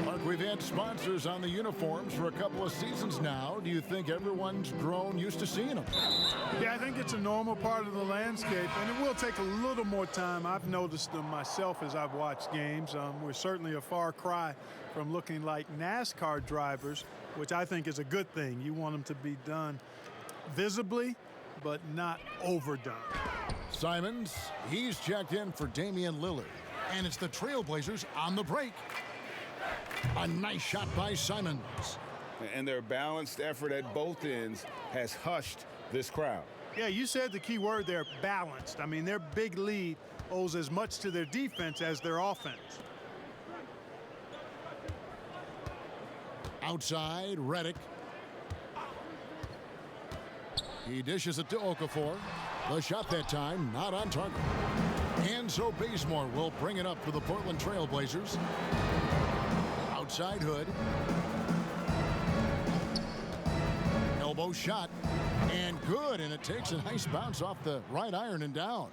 Mark, we've had sponsors on the uniforms for a couple of seasons now. Do you think everyone's grown used to seeing them? Yeah, I think it's a normal part of the landscape, and it will take a little more time. I've noticed them myself as I've watched games. We're certainly a far cry from looking like NASCAR drivers, which I think is a good thing. You want them to be done visibly, but not overdone. Simons, he's checked in for Damian Lillard. And it's the Trailblazers on the break. A nice shot by Simons. And their balanced effort at both ends has hushed this crowd. Yeah, you said the key word there, balanced. I mean, their big lead owes as much to their defense as their offense. Outside, Redick. He dishes it to Okafor. The shot that time, not on target. And so Bazemore will bring it up for the Portland Trailblazers. Outside Hood. Elbow shot. And good, and it takes a nice bounce off the right iron and down.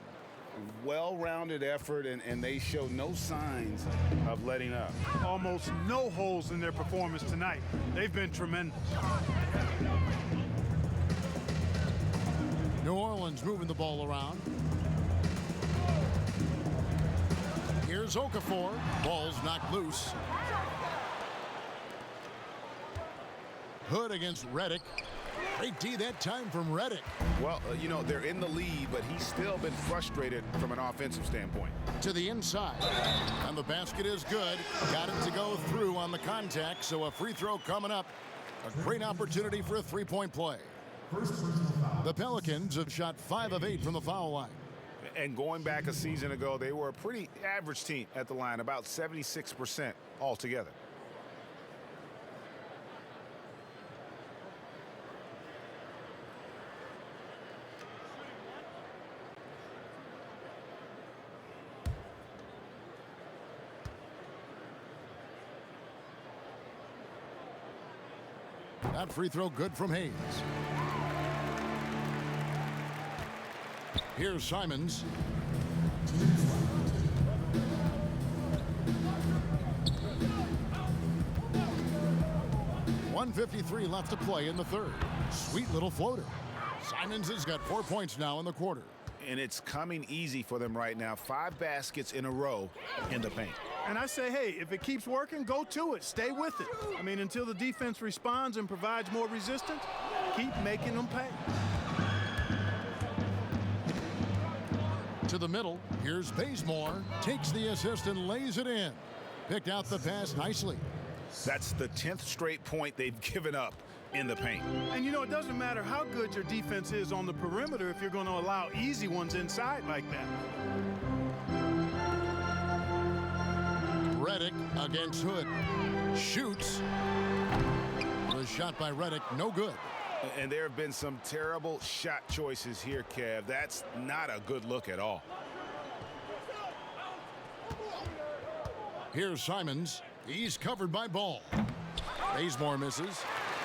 Well-rounded effort, and they show no signs of letting up. Almost no holes in their performance tonight. They've been tremendous. New Orleans moving the ball around. Here's Okafor. Ball's knocked loose. Hood against Redick. Great D that time from Redick. Well, you know, they're in the lead, but he's still been frustrated from an offensive standpoint. To the inside. And the basket is good. Got it to go through on the contact, so a free throw coming up. A great opportunity for a three-point play. The Pelicans have shot 5 of 8 from the foul line. And going back a season ago, they were a pretty average team at the line, about 76% altogether. That free throw good from Hayes. Here's Simons. .153 left to play in the third. Sweet little floater. Simons has got 4 points now in the quarter. And it's coming easy for them right now. 5 baskets in a row in the paint. And I say, hey, if it keeps working, go to it. Stay with it. I mean, until the defense responds and provides more resistance, keep making them pay. To the middle. Here's Bazemore. Takes the assist and lays it in. Picked out the pass nicely. That's the 10th straight point they've given up in the paint. And, you know, it doesn't matter how good your defense is on the perimeter if you're going to allow easy ones inside like that. Redick against Hood. Shoots. The shot by Redick, no good. And there have been some terrible shot choices here, Kev. That's not a good look at all. Here's Simons. He's covered by Ball. Bazemore misses.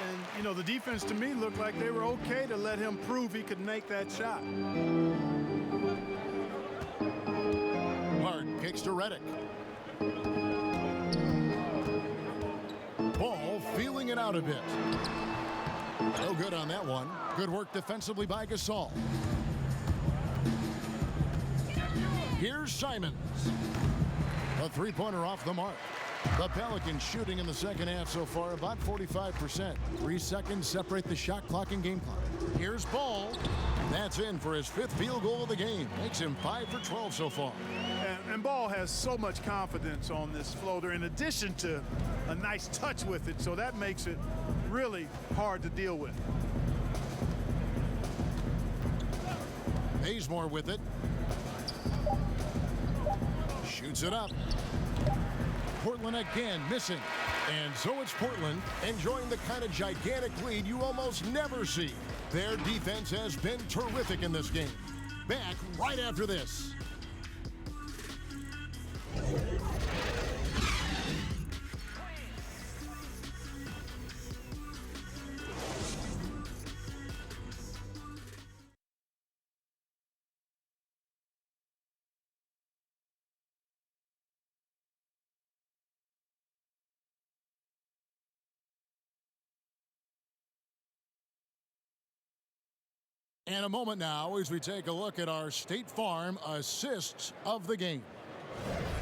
And, you know, the defense to me looked like they were okay to let him prove he could make that shot. Hart kicks to Redick. Ball feeling it out a bit. No good on that one. Good work defensively by Gasol. Here's Simons. A three-pointer off the mark. The Pelicans shooting in the second half so far about 45%. 3 seconds separate the shot clock and game clock. Here's Ball. That's in for his 5th field goal of the game. Makes him 5 for 12 so far. And Ball has so much confidence on this floater in addition to a nice touch with it, so that makes it really hard to deal with. Bazemore with it. Shoots it up. Portland again missing. And so it's Portland enjoying the kind of gigantic lead you almost never see. Their defense has been terrific in this game. Back right after this. And a moment now as we take a look at our State Farm assists of the game.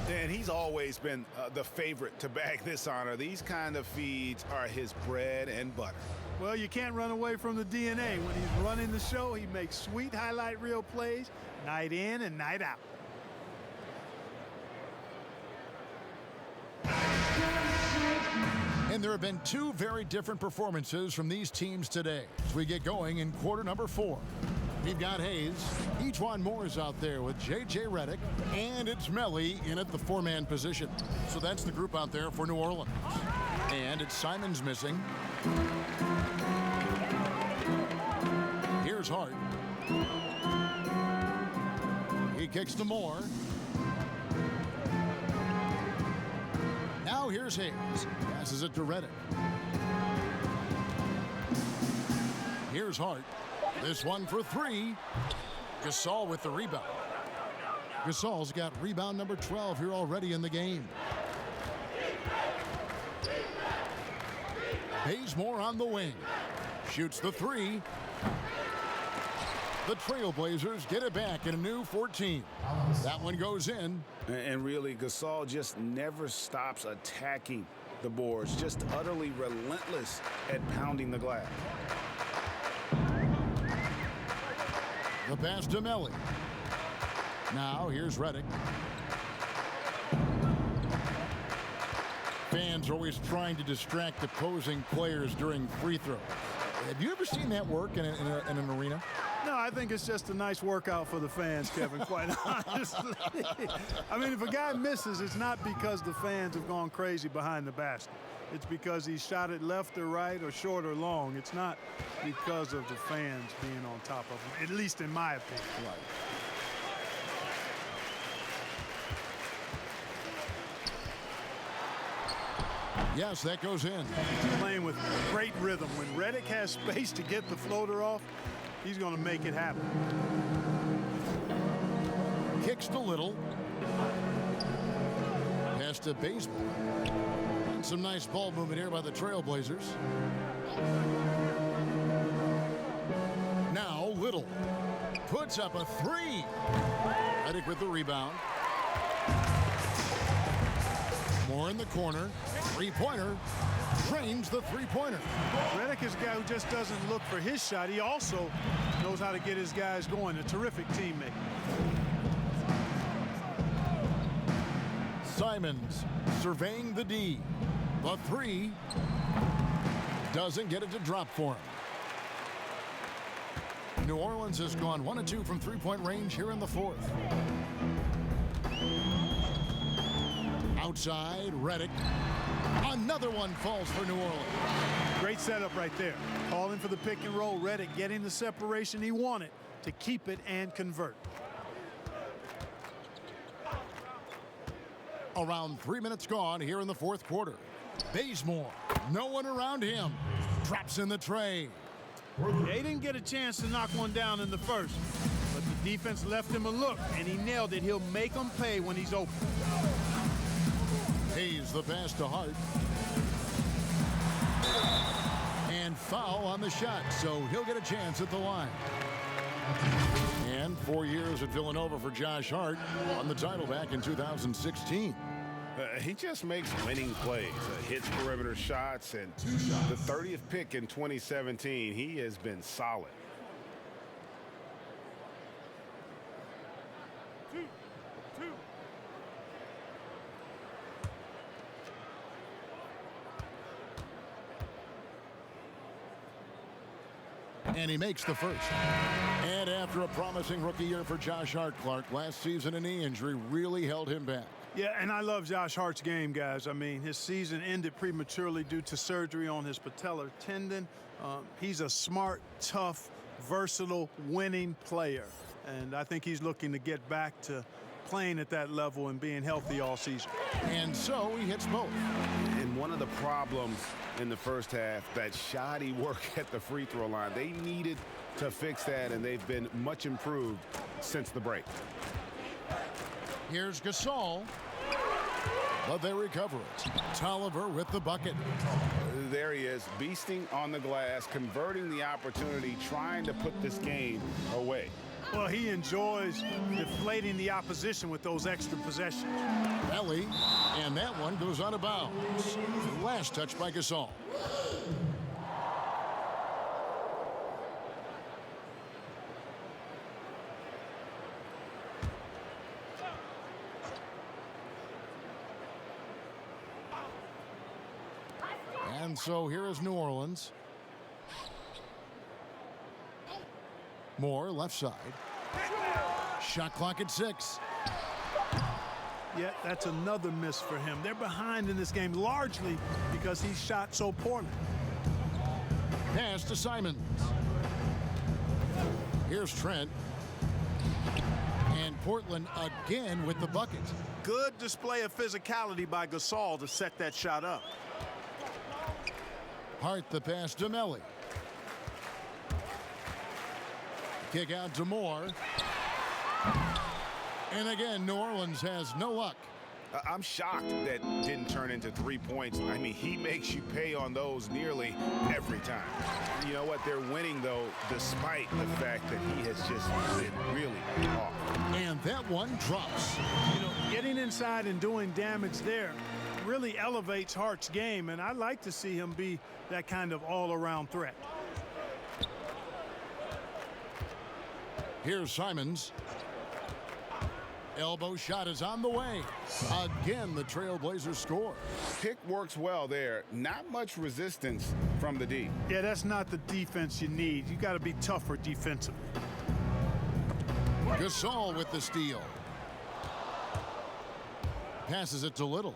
And he's always been the favorite to bag this honor. These kind of feeds are his bread and butter. Well, you can't run away from the DNA. When he's running the show, he makes sweet highlight reel plays night in and night out. And there have been 2 very different performances from these teams today as we get going in quarter number 4. We've got Hayes. Ejuan Moore is out there with J.J. Redick. And it's Melly in at the 4-man position. So that's the group out there for New Orleans. And it's Simons missing. Here's Hart. He kicks to Moore. Now here's Hayes. Passes it to Redick. Here's Hart. This one for 3. Gasol with the rebound. Gasol's got rebound number 12 here already in the game. Bazemore on the wing. Shoots the 3. The Trailblazers get it back in a new 14. That one goes in. And really, Gasol just never stops attacking the boards, just utterly relentless at pounding the glass. The pass to Melly. Now here's Redick. Fans are always trying to distract opposing players during free throws. Have you ever seen that work in an arena? No, I think it's just a nice workout for the fans, Kevin, quite honestly. I mean, if a guy misses, it's not because the fans have gone crazy behind the basket. It's because he shot it left or right or short or long. It's not because of the fans being on top of him, at least in my opinion. Right. Yes, that goes in. Playing with great rhythm. When Redick has space to get the floater off, he's going to make it happen. Kicks to Little. Pass to Bazemore. And some nice ball movement here by the Trailblazers. Now Little puts up a three. Redick with the rebound. Moore in the corner. Three-pointer. Drains the three-pointer. Redick is a guy who just doesn't look for his shot. He also knows how to get his guys going. A terrific teammate. Simons surveying the D. The three doesn't get it to drop for him. New Orleans has gone 1 of 2 from three-point range here in the fourth. Outside, Redick. Another one falls for New Orleans. Great setup right there. Calling for the pick and roll. Redick getting the separation he wanted to keep it and convert. Around 3 minutes gone here in the fourth quarter. Bazemore, no one around him. Drops in the tray. They didn't get a chance to knock one down in the first, but the defense left him a look, and he nailed it. He'll make them pay when he's open. Hayes the pass to Hart. And foul on the shot, so he'll get a chance at the line. And 4 years at Villanova for Josh Hart. Won the title back in 2016. He just makes winning plays, hits perimeter shots, and the 30th pick in 2017, he has been solid. And he makes the first. And after a promising rookie year for Josh Hart, Clark, last season a knee injury really held him back. Yeah, and I love Josh Hart's game, guys. I mean, his season ended prematurely due to surgery on his patellar tendon. He's a smart, tough, versatile, winning player. And I think he's looking to get back to playing at that level and being healthy all season. And so he hits both. And one of the problems in the first half, that shoddy work at the free throw line. They needed to fix that, and they've been much improved since the break. Here's Gasol. But they recover it. Tolliver with the bucket. There he is, beasting on the glass, converting the opportunity, trying to put this game away. Well, he enjoys deflating the opposition with those extra possessions. Belly, and that one goes out of bounds. Last touch by Gasol. And so here is New Orleans. Moore, left side. Shot clock at 6. Yeah, that's another miss for him. They're behind in this game largely because he shot so poorly. Pass to Simons. Here's Trent. And Portland again with the bucket. Good display of physicality by Gasol to set that shot up. Hart the pass to Melly. Kick out to Moore. And again, New Orleans has no luck. I'm shocked that didn't turn into 3 points. I mean, he makes you pay on those nearly every time. You know what? They're winning, though, despite the fact that he has just been really off. And that one drops. You know, getting inside and doing damage there really elevates Hart's game, and I like to see him be that kind of all-around threat. Here's Simons. Elbow shot is on the way. Again, the Trailblazers score. Pick works well there. Not much resistance from the D. Yeah, that's not the defense you need. You got to be tougher defensively. Gasol with the steal. Passes it to Little.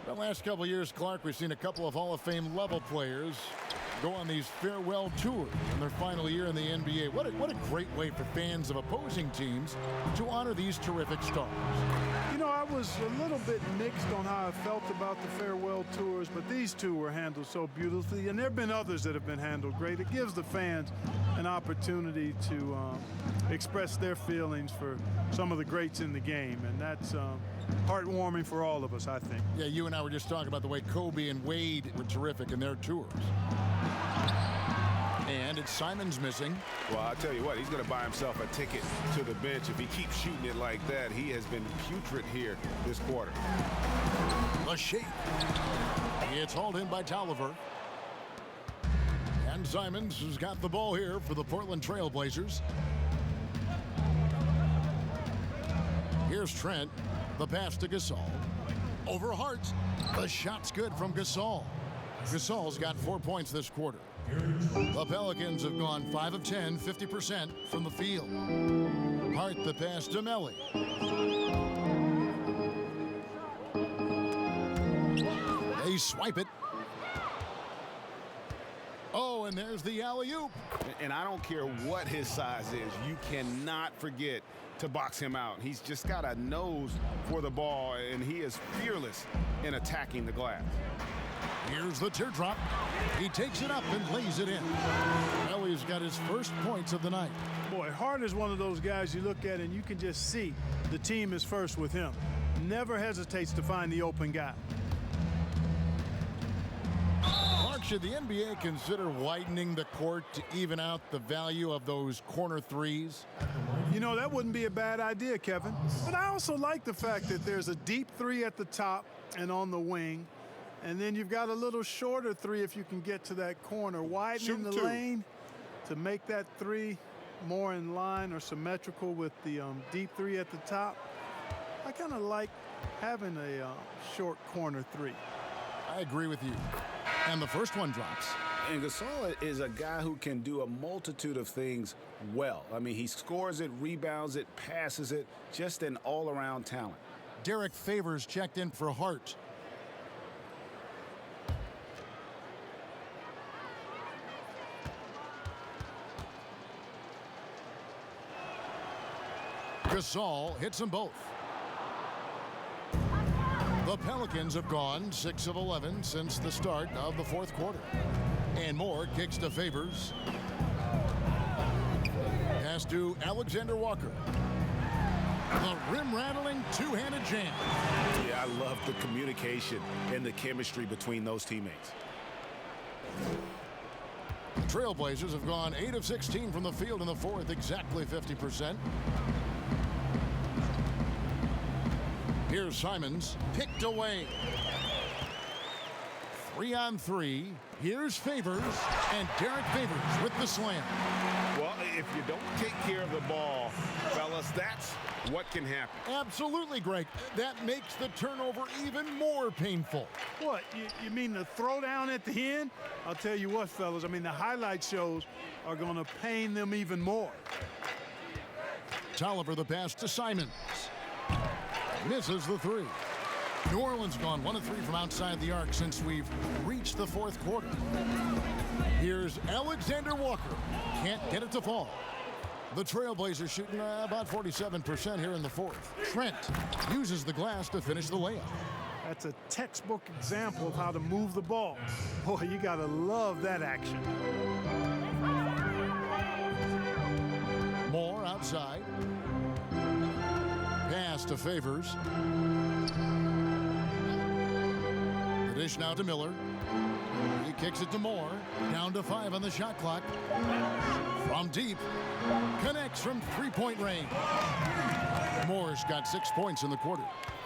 The last couple of years, Clark, we've seen a couple of Hall of Fame level players go on these farewell tours in their final year in the NBA. What a great way for fans of opposing teams to honor these terrific stars. You know, I was a little bit mixed on how I felt about the farewell tours, but these two were handled so beautifully, and there have been others that have been handled great. It gives the fans an opportunity to express their feelings for some of the greats in the game, and that's heartwarming for all of us, I think. Yeah, you and I were just talking about the way Kobe and Wade were terrific in their tours. And it's Simons missing. Well, I'll tell you what, he's going to buy himself a ticket to the bench. If he keeps shooting it like that, he has been putrid here this quarter. The shake. It's hauled in by Tolliver. And Simons has got the ball here for the Portland Trailblazers. Here's Trent. The pass to Gasol. Over Hart. The shot's good from Gasol. Gasol's got 4 points this quarter. The Pelicans have gone 5 of 10, 50% from the field. Hart the pass to Melly. They swipe it. Oh, and there's the alley-oop. And I don't care what his size is. You cannot forget to box him out. He's just got a nose for the ball, and he is fearless in attacking the glass. Here's the teardrop. He takes it up and lays it in. Melly's got his first points of the night. Boy, Hart is one of those guys you look at and you can just see the team is first with him. Never hesitates to find the open guy. Mark, should the NBA consider widening the court to even out the value of those corner threes? You know, that wouldn't be a bad idea, Kevin. But I also like the fact that there's a deep three at the top and on the wing. And then you've got a little shorter three if you can get to that corner. Widening the lane to make that three more in line or symmetrical with the deep three at the top. I kind of like having a short corner three. I agree with you. And the first one drops. And Gasol is a guy who can do a multitude of things well. I mean, he scores it, rebounds it, passes it, just an all-around talent. Derek Favors checked in for Hart. Gasol hits them both. The Pelicans have gone 6 of 11 since the start of the fourth quarter. And Moore kicks to Favors. Pass to Alexander Walker. The rim-rattling two-handed jam. Yeah, I love the communication and the chemistry between those teammates. Trailblazers have gone 8 of 16 from the field in the fourth, exactly 50%. Here's Simons, picked away. 3-on-3. Here's Favors, and Derek Favors with the slam. Well, if you don't take care of the ball, fellas, that's what can happen. Absolutely, Greg. That makes the turnover even more painful. What, you mean the throwdown at the end? I'll tell you what, fellas, I mean, the highlight shows are going to pain them even more. Tolliver the pass to Simons. Misses the three. New Orleans gone 1 of 3 from outside the arc since we've reached the fourth quarter. Here's Alexander Walker. Can't get it to fall. The Trailblazers shooting about 47% here in the fourth. Trent uses the glass to finish the layup. That's a textbook example of how to move the ball. Boy, you got to love that action. Moore outside. pass to Favors. The dish now to Miller. He kicks it to Moore. Down to 5 on the shot clock. From deep. Connects from three-point range. Moore's got 6 points in the quarter.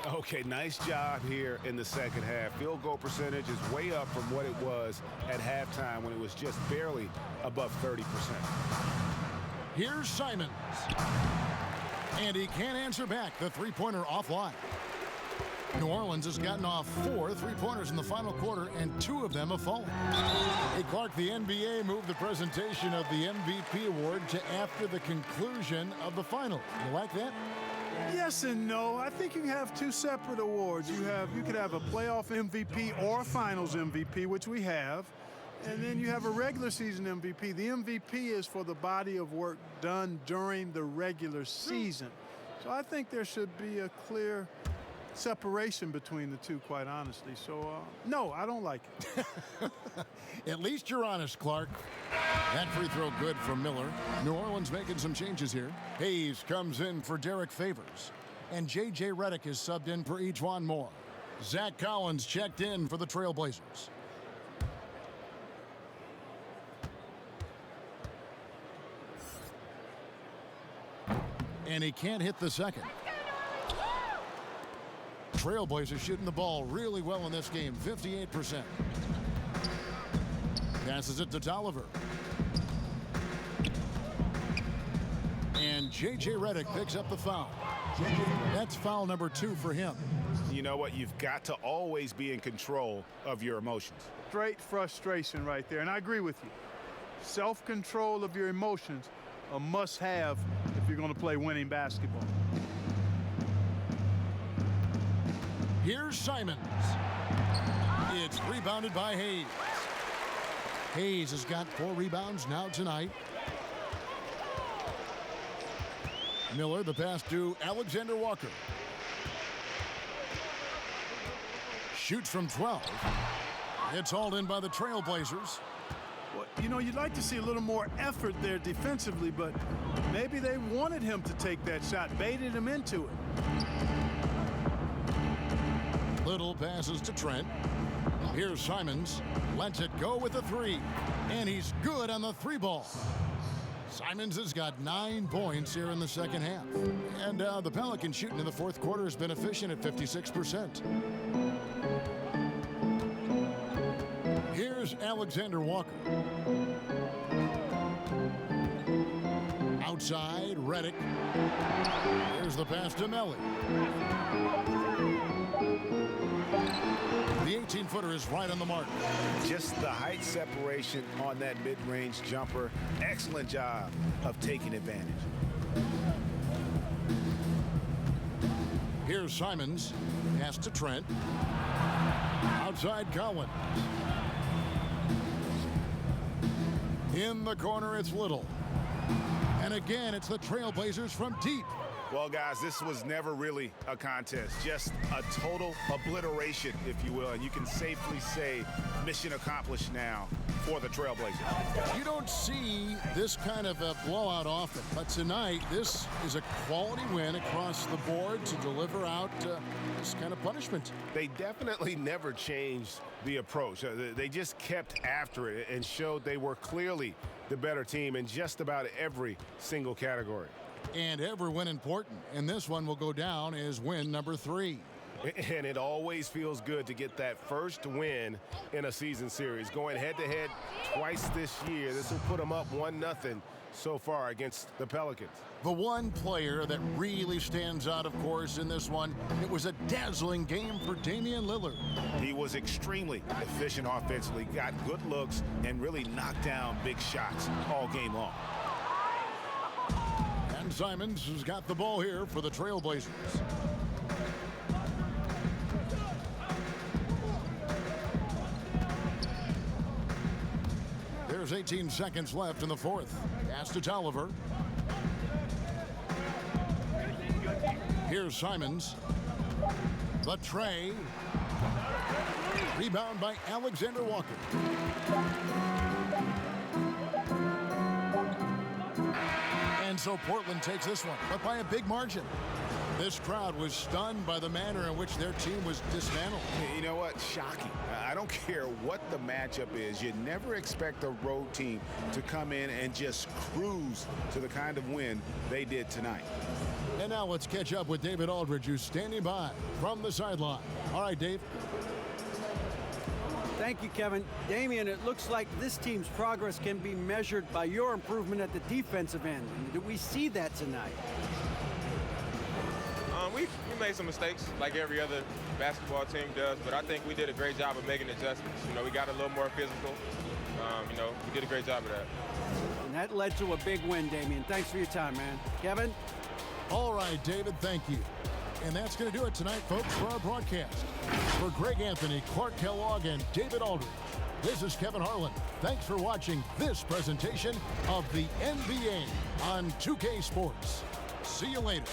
Okay, nice job here in the second half. Field goal percentage is way up from what it was at halftime when it was just barely above 30%. Here's Simons. And he can't answer back. The three-pointer offline. New Orleans has gotten off 4 three-pointers in the final quarter, and 2 of them have fallen. Hey, Clark, the NBA moved the presentation of the MVP award to after the conclusion of the final. You like that? Yes and no. I think you have 2 separate awards. You could have a playoff MVP or a finals MVP, which we have. And then you have a regular season MVP. The MVP is for the body of work done during the regular season. So I think there should be a clear separation between the two, quite honestly. So, no, I don't like it. At least you're honest, Clark. That free throw good from Miller. New Orleans making some changes here. Hayes comes in for Derek Favors. And J.J. Redick is subbed in for Ejuan Moore. Zach Collins checked in for the Trailblazers. And he can't hit the second. Trailblazers shooting the ball really well in this game, 58%. Passes it to Tolliver. And J.J. Redick picks up the foul. That's foul number 2 for him. You know what? You've got to always be in control of your emotions. Straight frustration right there, and I agree with you. Self-control of your emotions, a must-have if you're going to play winning basketball. Here's Simons. It's rebounded by Hayes. Hayes has got 4 rebounds now tonight. Miller, the pass to Alexander Walker. Shoots from 12. It's hauled in by the Trailblazers. Well, you know, you'd like to see a little more effort there defensively, but maybe they wanted him to take that shot, baited him into it. Little passes to Trent. Here's Simons. Lets it go with a 3. And he's good on the 3-ball. Simons has got 9 points here in the second half. And the Pelicans shooting in the fourth quarter has been efficient at 56%. Here's Alexander Walker. Outside, Redick. Here's the pass to Melly. The 18-footer is right on the mark. Just the height separation on that mid-range jumper. Excellent job of taking advantage. Here's Simons. Pass to Trent. Outside Collins. In the corner, it's Little. And again, it's the Trailblazers from deep. Well, guys, this was never really a contest. Just a total obliteration, if you will. And you can safely say mission accomplished now for the Trailblazers. You don't see this kind of a blowout often. But tonight, this is a quality win across the board to deliver out this kind of punishment. They definitely never changed the approach. They just kept after it and showed they were clearly the better team in just about every single category. And every win important. And this one will go down as win number 3. And it always feels good to get that first win in a season series. Going head-to-head twice this year. This will put them up 1-0 so far against the Pelicans. The one player that really stands out, of course, in this one, it was a dazzling game for Damian Lillard. He was extremely efficient offensively, got good looks, and really knocked down big shots all game long. And Simons has got the ball here for the Trailblazers. There's 18 seconds left in the fourth. Pass to Tolliver. Here's Simons. The tray. Rebound by Alexander Walker. And so Portland takes this one, but by a big margin. This crowd was stunned by the manner in which their team was dismantled. You know what? Shocking. I don't care what the matchup is. You never expect a road team to come in and just cruise to the kind of win they did tonight. And now let's catch up with David Aldridge, who's standing by from the sideline. All right, Dave. Thank you, Kevin. Damian, it looks like this team's progress can be measured by your improvement at the defensive end. Do we see that tonight? We made some mistakes like every other basketball team does, but I think we did a great job of making adjustments. You know, we got a little more physical. You know, we did a great job of that. And that led to a big win, Damian. Thanks for your time, man. Kevin? All right, David, thank you. And that's going to do it tonight, folks, for our broadcast. For Greg Anthony, Clark Kellogg, and David Aldridge, this is Kevin Harlan. Thanks for watching this presentation of the NBA on 2K Sports. See you later.